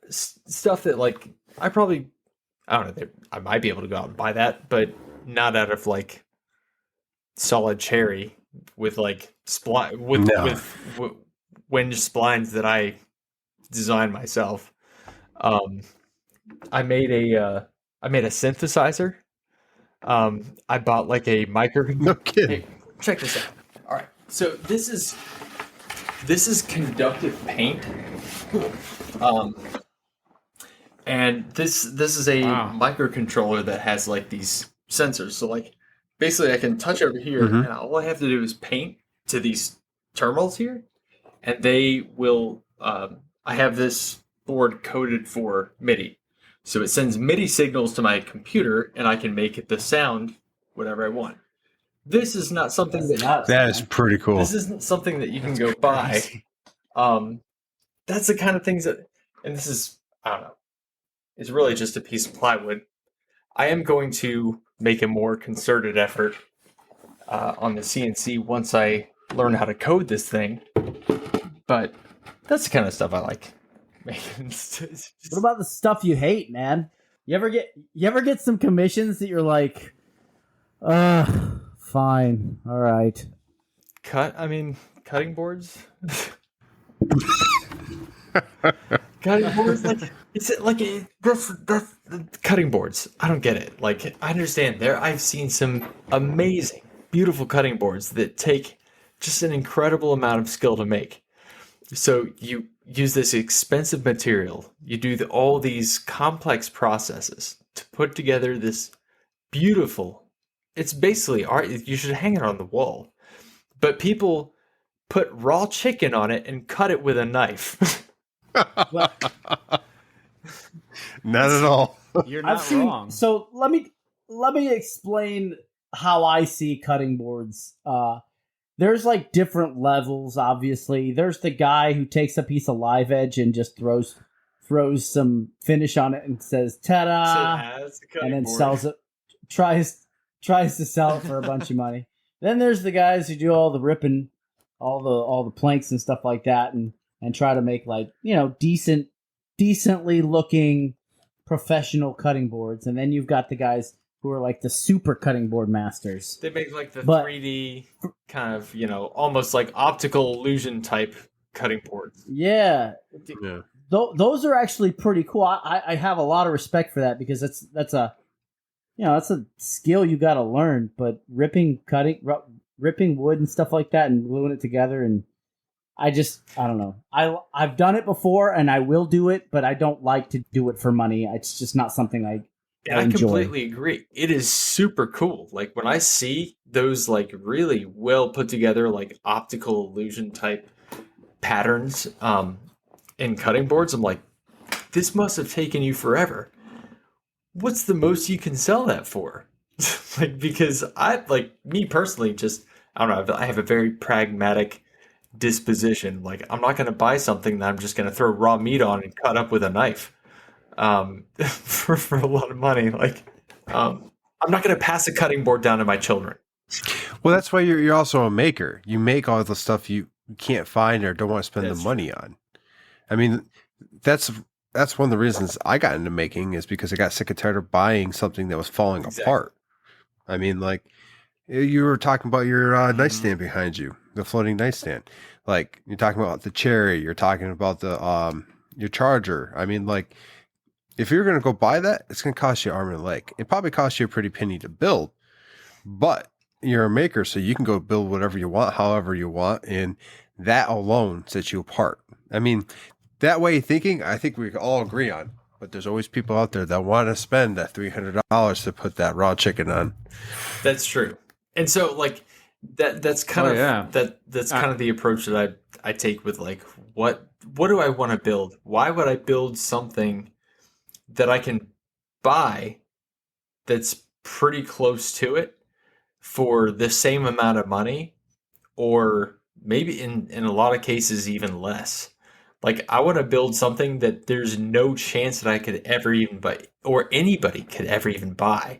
stuff that I don't know. I might be able to go out and buy that, but not out of solid cherry with with winch splines that I designed myself. I made a synthesizer. I bought a micro. No kidding. Hey, check this out. All right, so this is conductive paint. And this is a microcontroller that has these sensors. So basically I can touch over here and all I have to do is paint to these terminals here, and they will I have this board coded for MIDI. So it sends MIDI signals to my computer and I can make it the sound whatever I want. This is not something that is pretty cool. This isn't something that you can go buy. That's the kind of things that, and this is, I don't know, it's really just a piece of plywood. I am going to make a more concerted effort on the CNC once I learn how to code this thing. But that's the kind of stuff I like making. What about the stuff you hate, man? You ever get some commissions that you're like, Fine. All right. Cutting boards. Cutting boards, like is it like that's cutting boards? I don't get it. Like I understand I've seen some amazing, beautiful cutting boards that take just an incredible amount of skill to make. So you use this expensive material, you do all these complex processes to put together this beautiful. It's basically art. You should hang it on the wall, but people put raw chicken on it and cut it with a knife. Well, Not at all. You're not wrong. So let me explain how I see cutting boards. There's like different levels. Obviously, there's the guy who takes a piece of live edge and just throws some finish on it and says "ta-da," and then sells it. Tries to sell it for a bunch of money. Then there's the guys who do all the ripping, all the planks and stuff like that, and try to make like, decently looking professional cutting boards. And then you've got the guys who are like the super cutting board masters. They make like the 3D kind of, almost like optical illusion type cutting boards. Yeah. Yeah. Those are actually pretty cool. I have a lot of respect for that because that's a skill you got to learn. But ripping wood and stuff like that and gluing it together, and I don't know. I've done it before and I will do it, but I don't like to do it for money. It's just not something I enjoy. Completely agree. It is super cool. Like when I see those like really well put together like optical illusion type patterns in cutting boards, I'm like, this must have taken you forever. What's the most you can sell that for? Like, because me personally, I don't know, I have a very pragmatic disposition. Like, I'm not going to buy something that I'm just going to throw raw meat on and cut up with a knife for a lot of money. Like, I'm not going to pass a cutting board down to my children. Well, that's why you're also a maker. You make all the stuff you can't find or don't want to spend the money on. I mean, that's one of the reasons I got into making, is because I got sick and tired of buying something that was falling apart. I mean, like, you were talking about your nightstand behind you, the floating nightstand. Like, you're talking about the cherry, you're talking about the your charger. I mean, like, if you're going to go buy that, it's going to cost you an arm and a leg. It probably costs you a pretty penny to build, but you're a maker, so you can go build whatever you want, however you want, and that alone sets you apart. I mean, that way of thinking, I think we can all agree on. But there's always people out there that want to spend that $300 to put that raw chicken on. That's true. And so, like, that's kind kind of the approach that I take with, like, what do I want to build? Why would I build something that I can buy that's pretty close to it for the same amount of money, or maybe in a lot of cases even less? Like, I want to build something that there's no chance that I could ever even buy, or anybody could ever even buy,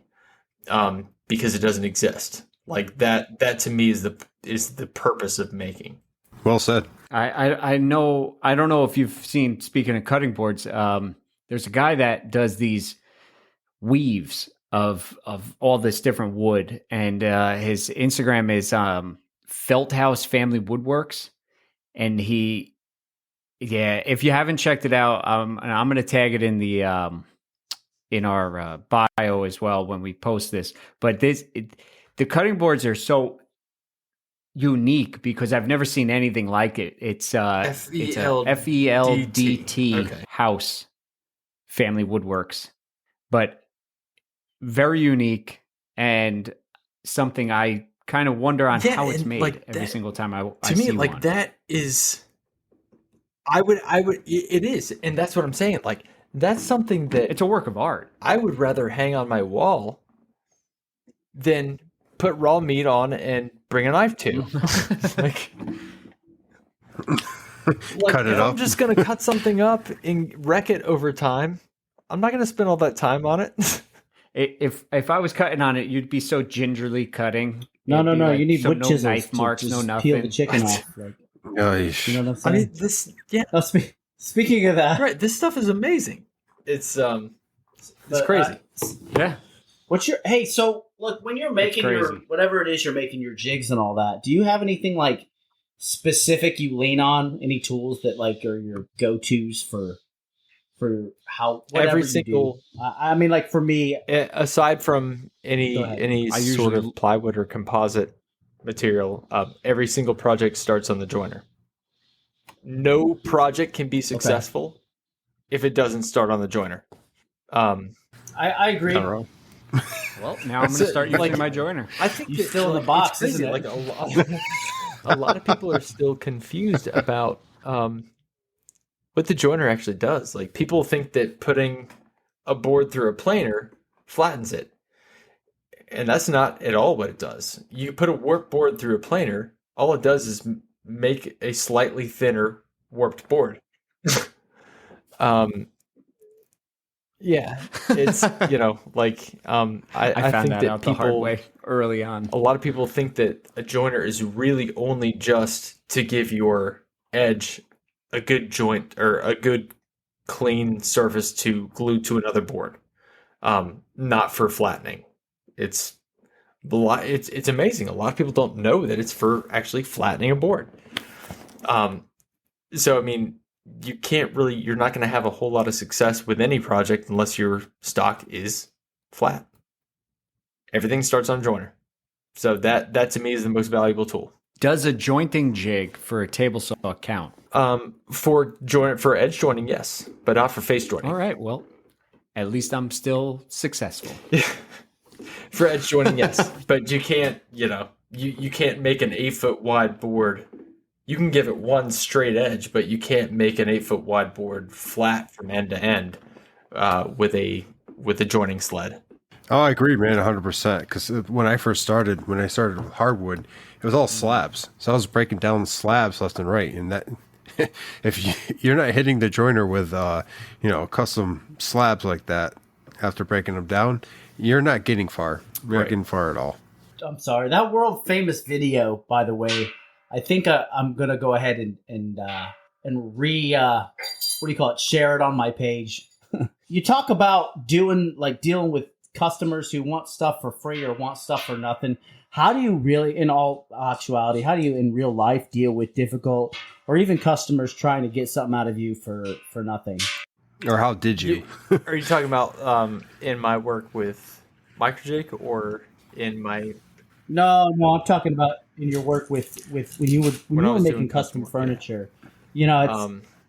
because it doesn't exist. Like, that to me is the purpose of making. Well said. I know. I don't know if you've seen. Speaking of cutting boards, there's a guy that does these weaves of all this different wood, and his Instagram is Felthouse Family Woodworks, and if you haven't checked it out, I'm going to tag it in the in our bio as well when we post this. But the cutting boards are so unique because I've never seen anything like it. It's FELDT House Family Woodworks, but very unique and something I kind of wonder on how it's made like every single time I see one. Like, that is. It is. And that's what I'm saying. Like, that's something that it's a work of art. I would rather hang on my wall than put raw meat on and bring a knife to. like cut it up. I'm just going to cut something up and wreck it over time. I'm not going to spend all that time on it. If I was cutting on it, you'd be so gingerly cutting. No. Like, you need wood chisels. No knife marks, no nothing. Peel the chicken off. Like, you know what I'm saying? I mean, this, yeah. Oh, speaking of that, right? This stuff is amazing. It's crazy. Yeah. What's your hey? So look, when you're making your crazy. whatever it is you're making your jigs and all that, do you have anything like specific you lean on? Any tools that like are your go tos for how whatever Every you single, do? I mean, like for me, aside from Go any ahead. I sort usually- of plywood or composite material, every single project starts on the joiner. No project can be successful if it doesn't start on the joiner. I agree. Not wrong. Well, now I'm going to start using my joiner. I think You that, still in the like, box, it's crazy. isn't it? Like a lot of people are still confused about what the joiner actually does. Like people think that putting a board through a planer flattens it, and that's not at all what it does. You put a warped board through a planer, all it does is make a slightly thinner warped board. Yeah, it's like I found think that that out the hard way early on. a lot of people think that a joiner is really only just to give your edge a good joint or a good clean surface to glue to another board, not for flattening. It's amazing. A lot of people don't know that it's for actually flattening a board. So I mean, you're not going to have a whole lot of success with any project unless your stock is flat. Everything starts on joiner. So that to me is the most valuable tool. Does a jointing jig for a table saw count? For edge joining, yes, but not for face joining. All right, well, at least I'm still successful. For edge joining, yes, but you can't, you can't make an 8-foot wide board. You can give it one straight edge, but you can't make an 8-foot wide board flat from end to end with a joining sled. Oh, I agree, man, 100%. Because when I started with hardwood, it was all slabs. So I was breaking down slabs left and right, and that if you're not hitting the joiner with custom slabs like that after breaking them down, you're not getting far. You're not getting far at all. I'm sorry. That world famous video, by the way, I think I'm gonna go ahead and share it on my page. You talk about dealing with customers who want stuff for free or want stuff for nothing. How do you really, in all actuality, how do you in real life deal with difficult or even customers trying to get something out of you for nothing? Or how did you? Are you talking about in my work with MicroJig or in my? No, I'm talking about in your work with when you were making custom furniture. It's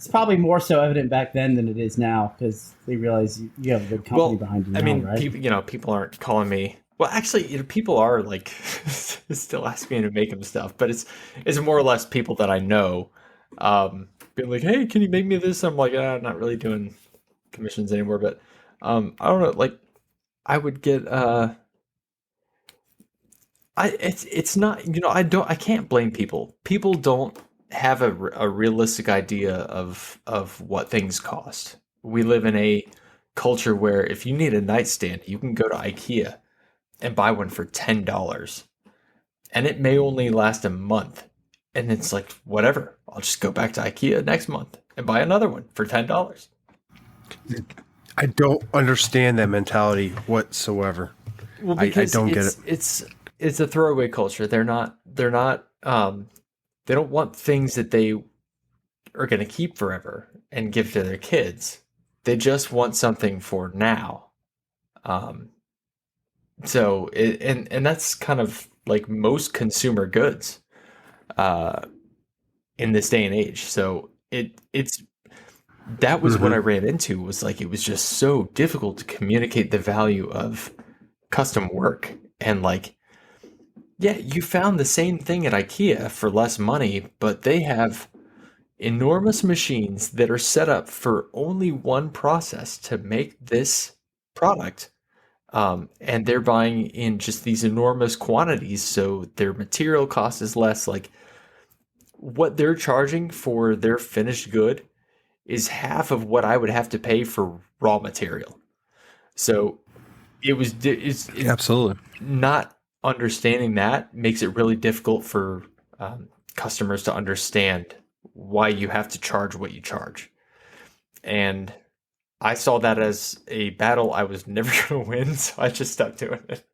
probably more so evident back then than it is now because they realize you have a good company behind you now, right? People aren't calling me. Well, actually, people are like still asking me to make them stuff, but it's more or less people that I know being like, "Hey, can you make me this?" I'm like, I'm not really doing commissions anymore, but I don't know. Like, I would get it's not I can't blame people. People don't have a realistic idea of what things cost. We live in a culture where if you need a nightstand, you can go to IKEA and buy one for $10, and it may only last a month. And it's like, whatever, I'll just go back to IKEA next month and buy another one for $10. I don't understand that mentality whatsoever. Well, I don't get it. It's a throwaway culture. They're not they don't want things that they are going to keep forever and give to their kids. They just want something for now. So and that's kind of like most consumer goods in this day and age. So that was what I ran into, was like, it was just so difficult to communicate the value of custom work. And like, yeah, you found the same thing at IKEA for less money, but they have enormous machines that are set up for only one process to make this product. And they're buying in just these enormous quantities, so their material cost is less. Like, what they're charging for their finished good is half of what I would have to pay for raw material. So it's Absolutely. not understanding that makes it really difficult for customers to understand why you have to charge what you charge. And I saw that as a battle I was never going to win, so I just stopped doing it.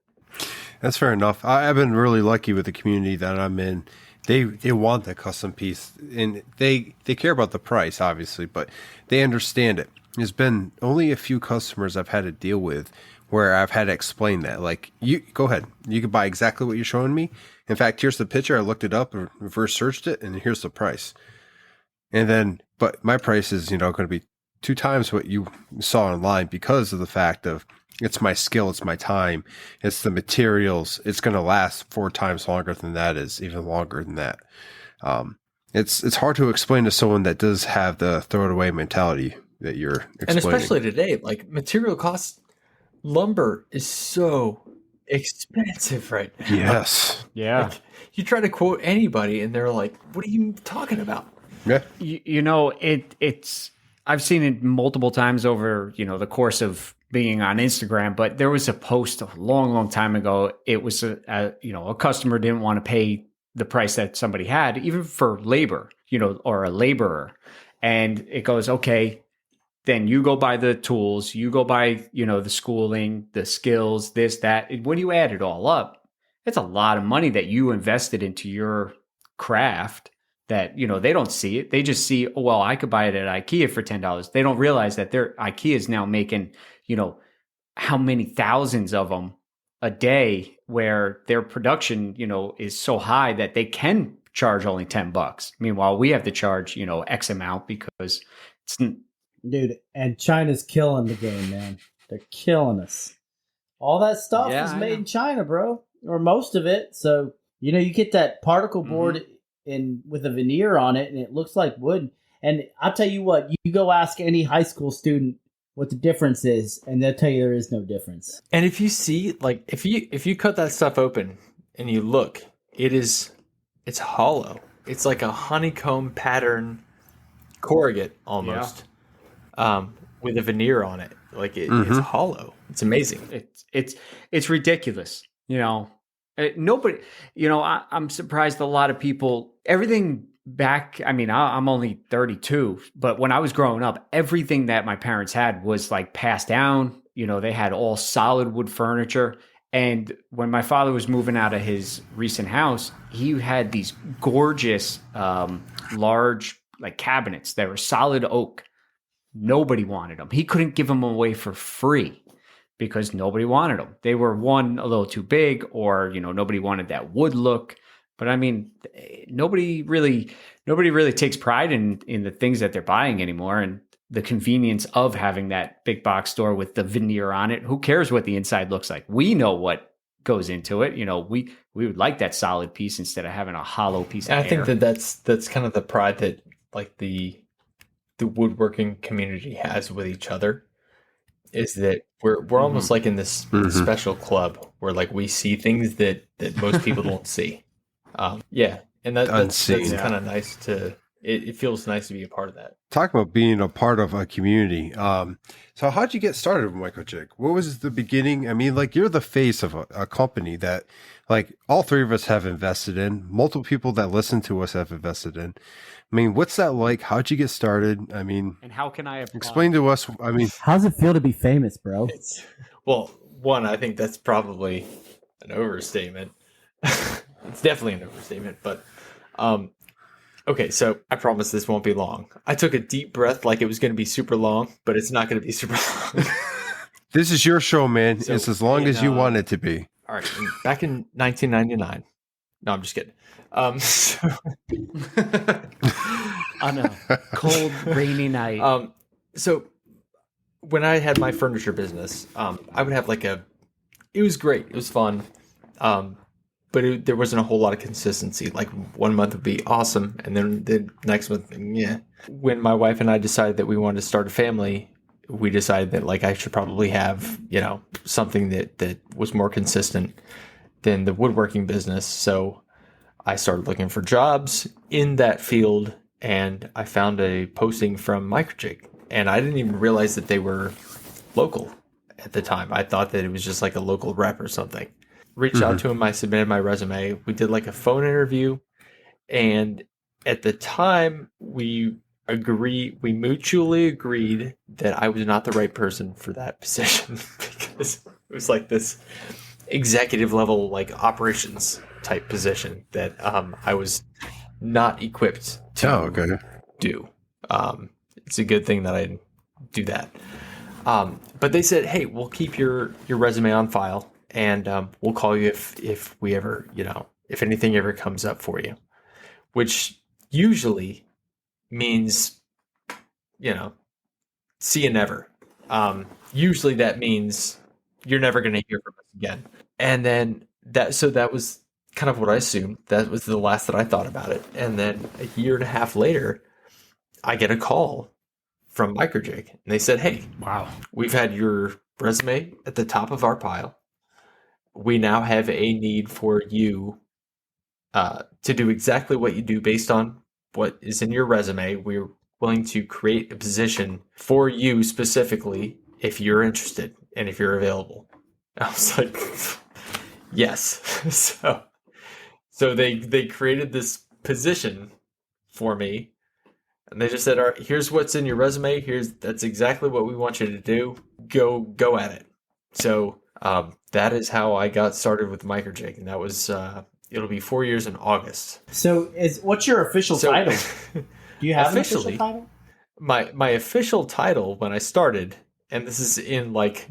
That's fair enough. I've been really lucky with the community that I'm in. They want the custom piece, and they care about the price, obviously, but they understand it. There's been only a few customers I've had to deal with where I've had to explain that. Like, you go ahead, you can buy exactly what you're showing me. In fact, here's the picture. I looked it up and reverse searched it, and here's the price. And then, but my price is, going to be 2 times what you saw online because of the fact of it's my skill, it's my time, it's the materials. It's going to last 4 times longer than that is, even longer than that. It's hard to explain to someone that does have the throw it away mentality that you're explaining. And especially today, like material costs, lumber is so expensive right now. Yes. Yeah. Like, you try to quote anybody and they're like, what are you talking about? Yeah. It's I've seen it multiple times over, the course of being on Instagram, but there was a post a long time ago. It was a customer didn't want to pay the price that somebody had, even for labor, or a laborer. And it goes, okay, then you go buy the tools, you go buy, the schooling, the skills, this, that. When you add it all up, it's a lot of money that you invested into your craft that, they don't see it. They just see, oh, well, I could buy it at IKEA for $10. They don't realize that their IKEA is now making, how many thousands of them a day, where their production, is so high that they can charge only $10. Meanwhile, we have to charge, X amount because it's... Dude, and China's killing the game, man. They're killing us. All that stuff is made in China, bro, or most of it. So, you get that particle board in with a veneer on it, and it looks like wood. And I'll tell you what, you go ask any high school student what the difference is, and they'll tell you there is no difference. And if you see, like, if you cut that stuff open and you look, it's hollow. It's like a honeycomb pattern corrugate almost. Yeah. With a veneer on it. Like it's hollow. It's amazing. It's ridiculous. Nobody, I'm surprised a lot of people, everything back, I'm only 32, but when I was growing up, everything that my parents had was like passed down. They had all solid wood furniture. And when my father was moving out of his recent house, he had these gorgeous, large like cabinets that were solid oak. Nobody wanted them. He couldn't give them away for free because nobody wanted them. They were one, a little too big, or, nobody wanted that wood look. But nobody really takes pride in the things that they're buying anymore. And the convenience of having that big box store with the veneer on it. Who cares what the inside looks like? We know what goes into it. We would like that solid piece instead of having a hollow piece of I air. think that's kind of the pride that like the woodworking community has with each other, is that we're almost like in this special club where like we see things that most people don't see. And that's kind of nice to. It feels nice to be a part of that. Talk about being a part of a community. So how'd you get started with MicroJig? What was the beginning? You're the face of a company that like all 3 of us have invested in. Multiple people that listen to us have invested in. What's that like? How'd you get started? And how can I apply? Explain to us. How's it feel to be famous, bro? One, I think that's probably an overstatement. It's definitely an overstatement, but okay, so I promise this won't be long. I took a deep breath like it was going to be super long, but it's not going to be super long. This is your show, man. So it's as long as you want it to be. All right, back in 1999. No, I'm just kidding. On a cold, rainy night. So when I had my furniture business, I would have it was great. It was fun. But there wasn't a whole lot of consistency. Like one month would be awesome, and then the next month, yeah. When my wife and I decided that we wanted to start a family, we decided that like I should probably have something that was more consistent than the woodworking business. So I started looking for jobs in that field, and I found a posting from MicroJig, and I didn't even realize that they were local at the time. I thought that it was just like a local rep or something. Reached out to him. I submitted my resume. We did like a phone interview. And at the time, we we mutually agreed that I was not the right person for that position because it was like this executive level, like operations type position that I was not equipped to do. It's a good thing that I didn't do that. But they said, hey, we'll keep your resume on file and we'll call you if we ever, if anything ever comes up for you, which usually means, see you never. Usually that means you're never going to hear from us again. And then that was kind of what I assumed. That was the last that I thought about it. And then a year and a half later, I get a call from MicroJig. And they said, hey, Wow. We've had your resume at the top of our pile. We now have a need for you to do exactly what you do based on what is in your resume. We're willing to create a position for you specifically if you're interested and if you're available. I was like, yes. So they created this position for me. And they just said, all right, here's what's in your resume. That's exactly what we want you to do. Go at it. So that is how I got started with MicroJig. And that was, it'll be 4 years in August. So what's your official title? Do you have officially, an official title? My official title when I started, and this is in like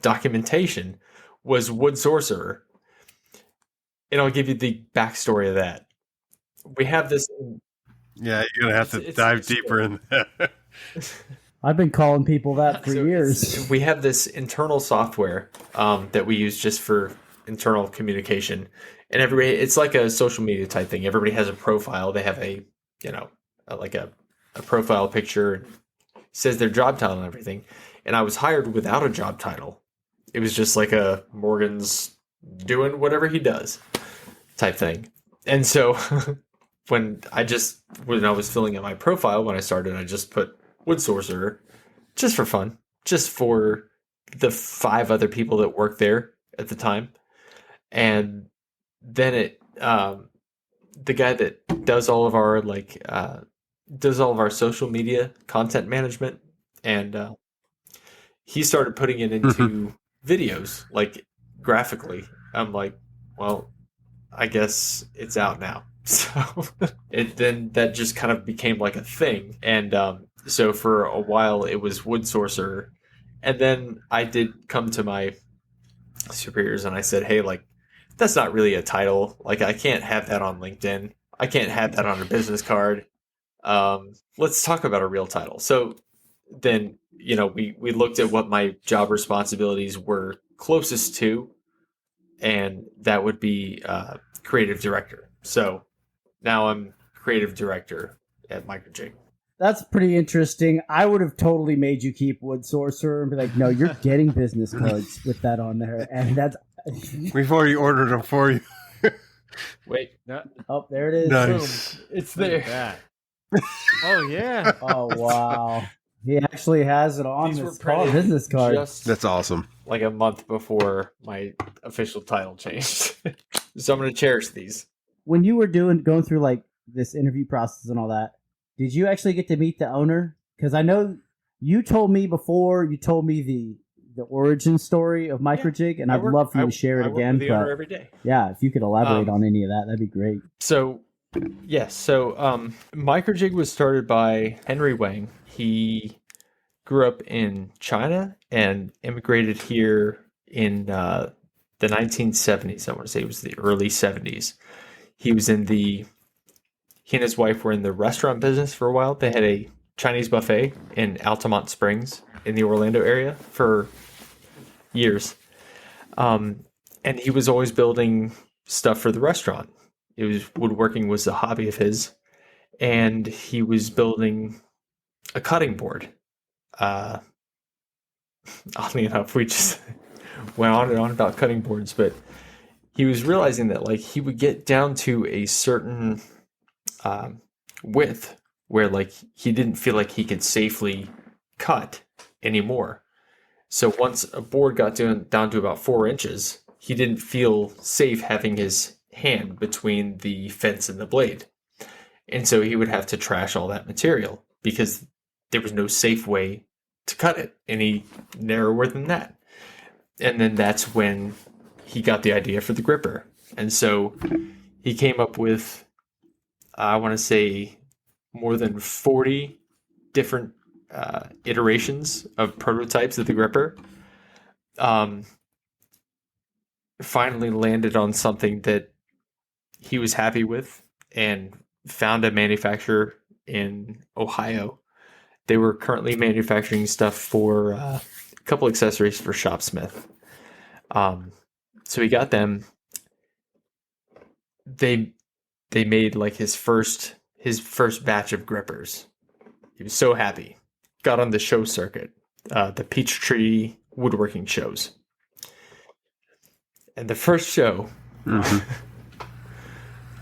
documentation, was Wood Sorcerer. And I'll give you the backstory of that. We have this... Yeah, you're going to have to dive deeper in that. I've been calling people that for years. We have this internal software that we use just for internal communication. And everybody, it's like a social media type thing. Everybody has a profile. They have a profile picture. It says their job title and everything. And I was hired without a job title. It was just like a Morgan's doing whatever he does type thing. And so... When I was filling out my profile when I started, I just put Wood Sorcerer just for fun, just for the 5 other people that worked there at the time. And then the guy that does all of our social media content management, and he started putting it into videos, like graphically. I'm like, well, I guess it's out now. So then that just kind of became like a thing. And so for a while it was Wood Sorcerer. And then I did come to my superiors and I said, hey, like, that's not really a title. Like, I can't have that on LinkedIn. I can't have that on a business card. Let's talk about a real title. So then, we looked at what my job responsibilities were closest to, and that would be creative director. So now I'm creative director at MicroJig. That's pretty interesting. I would have totally made you keep Wood Sorcerer and be like, no, you're getting business cards with that on there. And that's... We've already ordered them for you. Wait. No. Oh, there it is. Nice. Boom. It's there. Oh, yeah. Oh, wow. He actually has it on his business card. That's awesome. Like a month before my official title changed. So I'm going to cherish these. When you were going through like this interview process and all that, did you actually get to meet the owner? Because I know you told me the origin story of MicroJig, and I'd love for you to share it again. With the owner every day. Yeah, if you could elaborate on any of that, that'd be great. So, yes. So, MicroJig was started by Henry Wang. He grew up in China and immigrated here in the 1970s. I want to say it was the early 70s. He and his wife were in the restaurant business for a while. They had a Chinese buffet in Altamont Springs in the Orlando area for years. And he was always building stuff for the restaurant. Woodworking was a hobby of his. And he was building a cutting board. Oddly enough, we just went on and on about cutting boards, but he was realizing that like he would get down to a certain width where like he didn't feel like he could safely cut anymore. So once a board got down to about 4 inches, he didn't feel safe having his hand between the fence and the blade. And so he would have to trash all that material because there was no safe way to cut it any narrower than that. And then that's when he got the idea for the gripper. And so he came up with, I want to say, more than 40 different iterations of prototypes of the gripper. Finally landed on something that he was happy with and found a manufacturer in Ohio. They were currently manufacturing stuff for a couple accessories for Shopsmith. So he got them. They made like his first batch of grippers. He was so happy. Got on the show circuit, the Peachtree woodworking shows. And the first show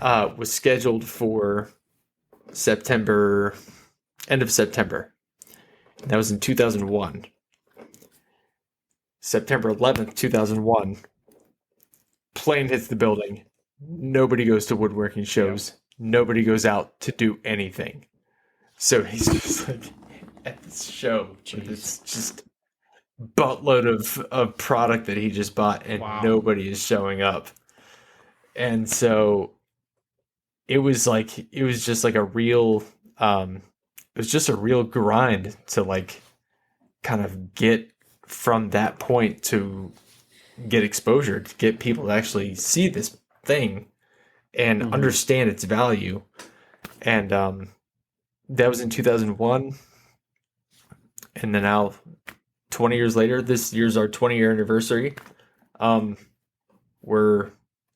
was scheduled for end of September. And that was in 2001. September 11th, 2001. Plane hits the building. Nobody goes to woodworking shows. Yep. Nobody goes out to do anything. So he's just like at this show. It's just buttload of product that he just bought, and nobody is showing up. And so it was just like a real grind to like kind of get from that point to get exposure, to get people to actually see this thing and understand its value. And that was in 2001. And then now 20 years later, this year's our 20-year anniversary. We're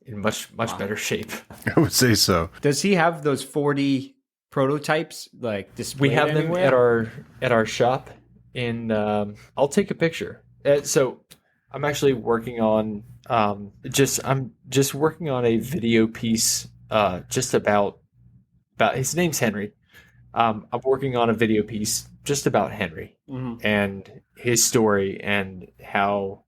in much better shape. I would say so. Does he have those 40 prototypes like displayed? We have anywhere? them at our shop in I'll take a picture. So I'm actually working on I'm just working on a video piece just about his name's Henry. I'm working on a video piece just about Henry and his story and how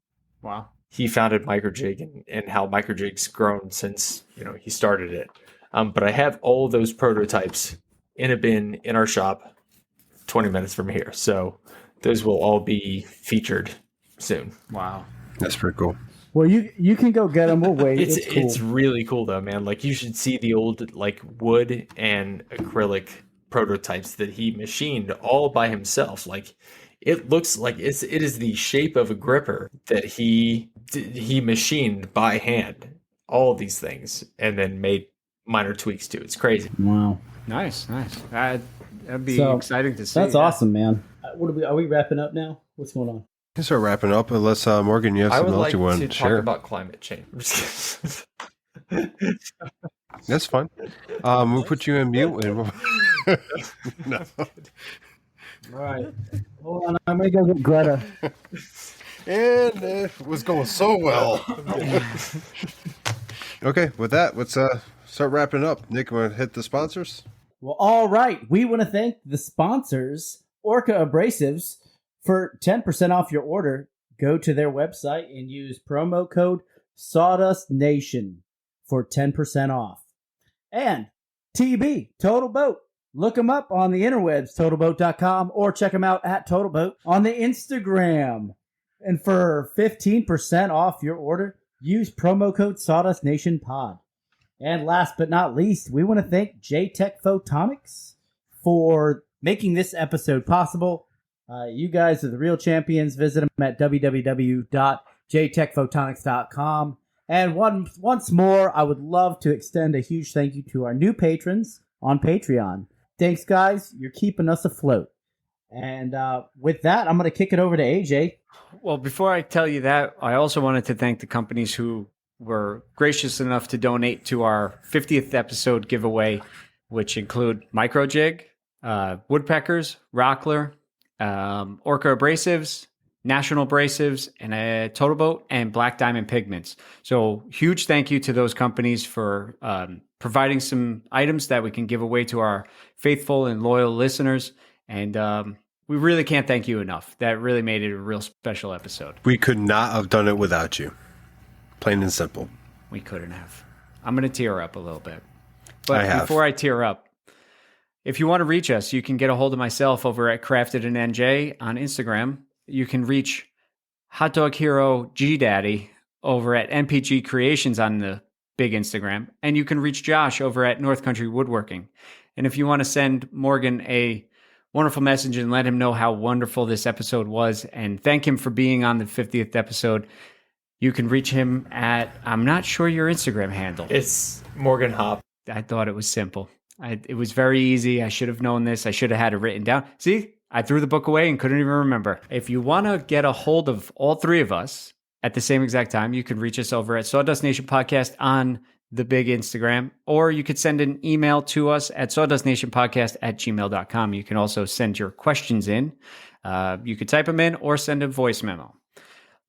he founded MicroJig and how MicroJig's grown since he started it. But I have all those prototypes in a bin in our shop 20 minutes from here. So those will all be featured soon. Wow. That's pretty cool. Well, you can go get them. We'll wait. It's really cool though, man. Like you should see the old like wood and acrylic prototypes that he machined all by himself. Like it looks like it is the shape of a gripper that he machined by hand. All of these things and then made minor tweaks to. It's crazy. Wow. Nice. That'd be exciting to see. That's awesome, man. Are we wrapping up now? What's going on? We can start wrapping up unless Morgan, you have something else you want to share. I would like to talk about climate change. That's fine. We'll put you in mute. And no. All right. Hold on. I'm going to go get Greta. And it was going so well. Okay, with that, let's start wrapping up. Nick, want to hit the sponsors? Well, all right. We want to thank the sponsors, Orca Abrasives, for 10% off your order. Go to their website and use promo code Sawdust Nation for 10% off. And TB, Total Boat. Look them up on the interwebs, totalboat.com, or check them out at Total Boat on the Instagram. And for 15% off your order, use promo code Sawdust Nation Pod. And last but not least, we want to thank J-Tech Photonics for making this episode possible. You guys are the real champions. Visit them at www.jtechphotonics.com. And once more, I would love to extend a huge thank you to our new patrons on Patreon. Thanks, guys. You're keeping us afloat. And with that, I'm going to kick it over to AJ. Well, before I tell you that, I also wanted to thank the companies who were gracious enough to donate to our 50th episode giveaway, which include MicroJig, Woodpeckers, Rockler, Orca Abrasives, National Abrasives, and Total Boat, and Black Diamond Pigments. So huge thank you to those companies for providing some items that we can give away to our faithful and loyal listeners. And we really can't thank you enough. That really made it a real special episode. We could not have done it without you. Plain and simple. We couldn't have. I'm going to tear up a little bit. But before I tear up, If you want to reach us, you can get a hold of myself over at Crafted and NJ on Instagram. You can reach Hot Dog Hero G Daddy over at MPG Creations on the big Instagram. And you can reach Josh over at North Country Woodworking. And if you want to send Morgan a wonderful message and let him know how wonderful this episode was and thank him for being on the 50th episode, you can reach him at, I'm not sure your Instagram handle. It's Morganhop. I thought it was simple. It was very easy. I should have known this. I should have had it written down. See, I threw the book away and couldn't even remember. If you want to get a hold of all three of us at the same exact time, you can reach us over at Sawdust Nation Podcast on the big Instagram, or you could send an email to us at sawdustnationpodcast@gmail.com. You can also send your questions in. You could type them in or send a voice memo.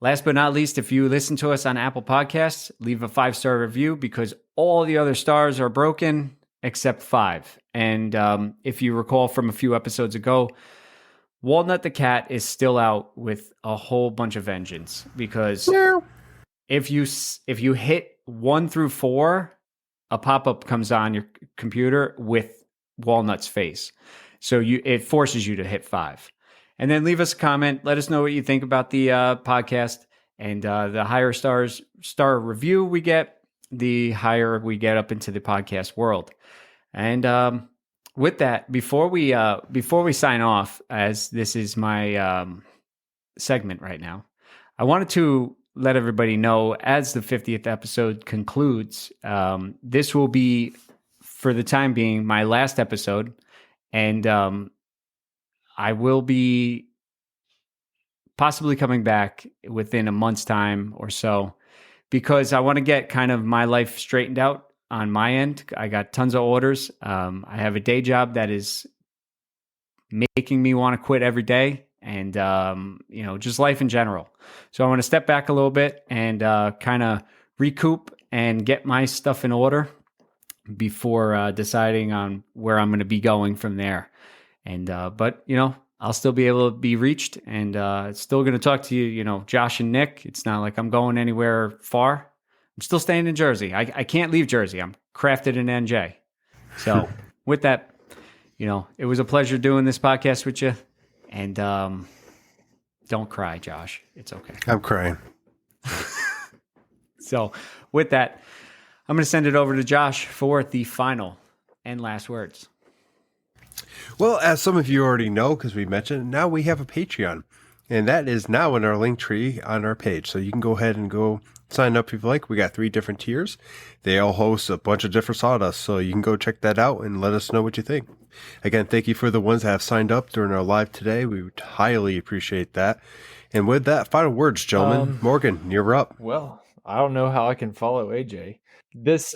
Last but not least, if you listen to us on Apple Podcasts, leave a 5-star review because all the other stars are broken except 5. And if you recall from a few episodes ago, Walnut the Cat is still out with a whole bunch of vengeance because if you hit 1 through 4, a pop-up comes on your computer with Walnut's face. So it forces you to hit 5. And then leave us a comment. Let us know what you think about the podcast. And the higher star review we get, the higher we get up into the podcast world. And with that, before we sign off, as this is my segment right now, I wanted to let everybody know as the 50th episode concludes, this will be, for the time being, my last episode, and I will be possibly coming back within a month's time or so, because I want to get kind of my life straightened out on my end. I got tons of orders. I have a day job that is making me want to quit every day, and just life in general. So I want to step back a little bit and kind of recoup and get my stuff in order before deciding on where I'm going to be going from there. And but I'll still be able to be reached, and still going to talk to you, Josh and Nick. It's not like I'm going anywhere far. I'm still staying in Jersey. I can't leave Jersey. I'm crafted in NJ. So with that, it was a pleasure doing this podcast with you. And don't cry, Josh. It's okay. I'm crying. So with that, I'm going to send it over to Josh for the final and last words. Well, as some of you already know, because we mentioned, now we have a Patreon. And that is now in our link tree on our page. So you can go ahead and go sign up if you like. We got 3 different tiers. They all host a bunch of different sawdust. So you can go check that out and let us know what you think. Again, thank you for the ones that have signed up during our live today. We would highly appreciate that. And with that, final words, gentlemen. Morgan, you're up. Well, I don't know how I can follow AJ. This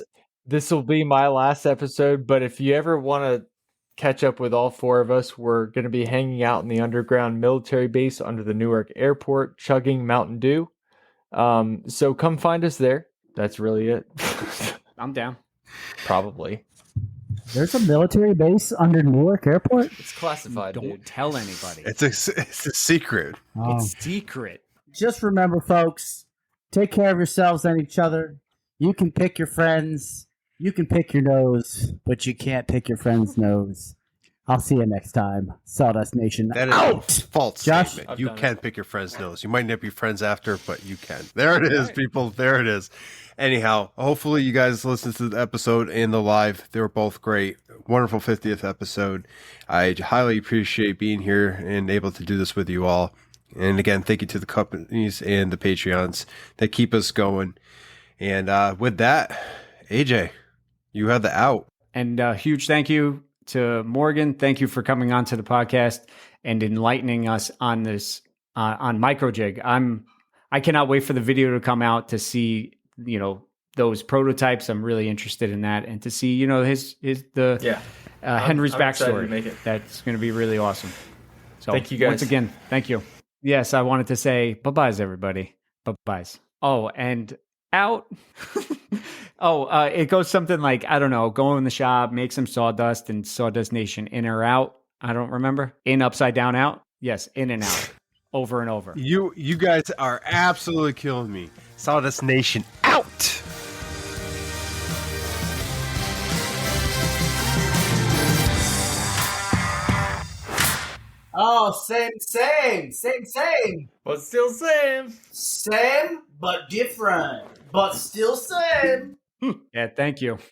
will be my last episode, but if you ever want to catch up with all 4 of us, we're going to be hanging out in the underground military base under the Newark airport, chugging Mountain Dew. So come find us there. That's really it. I'm down. Probably. There's a military base under Newark Airport? It's classified, Don't dude. tell anybody. It's a secret. Oh. It's secret. Just remember, folks, take care of yourselves and each other. You can pick your friends. You can pick your nose, but you can't pick your friend's nose. I'll see you next time. Sawdust Nation That is out! a false Josh? statement. I've You done can it. pick your friend's nose. You might not be friends after, but you can. There it is, people. There it is. Anyhow, hopefully you guys listened to the episode and the live. They were both great. Wonderful 50th episode. I highly appreciate being here and able to do this with you all. And again, thank you to the companies and the Patreons that keep us going. And with that, AJ, you had the out. And a huge thank you to Morgan. Thank you for coming on to the podcast and enlightening us on this on MicroJig. I cannot wait for the video to come out to see those prototypes. I'm really interested in that, and to see Henry's I'm excited to backstory. make it. That's going to be really awesome. So Thank you, guys. once again. Thank you. Yes, I wanted to say bye-byes, everybody. Bye-byes. Oh, and out. It goes something like, I don't know, go in the shop, make some sawdust, and Sawdust Nation in or out. I don't remember. In, upside down, out. Yes, in and out. Over and over. You guys are absolutely killing me. Sawdust Nation out. Oh, same. But still same. Same, but different. But still same. Yeah, thank you.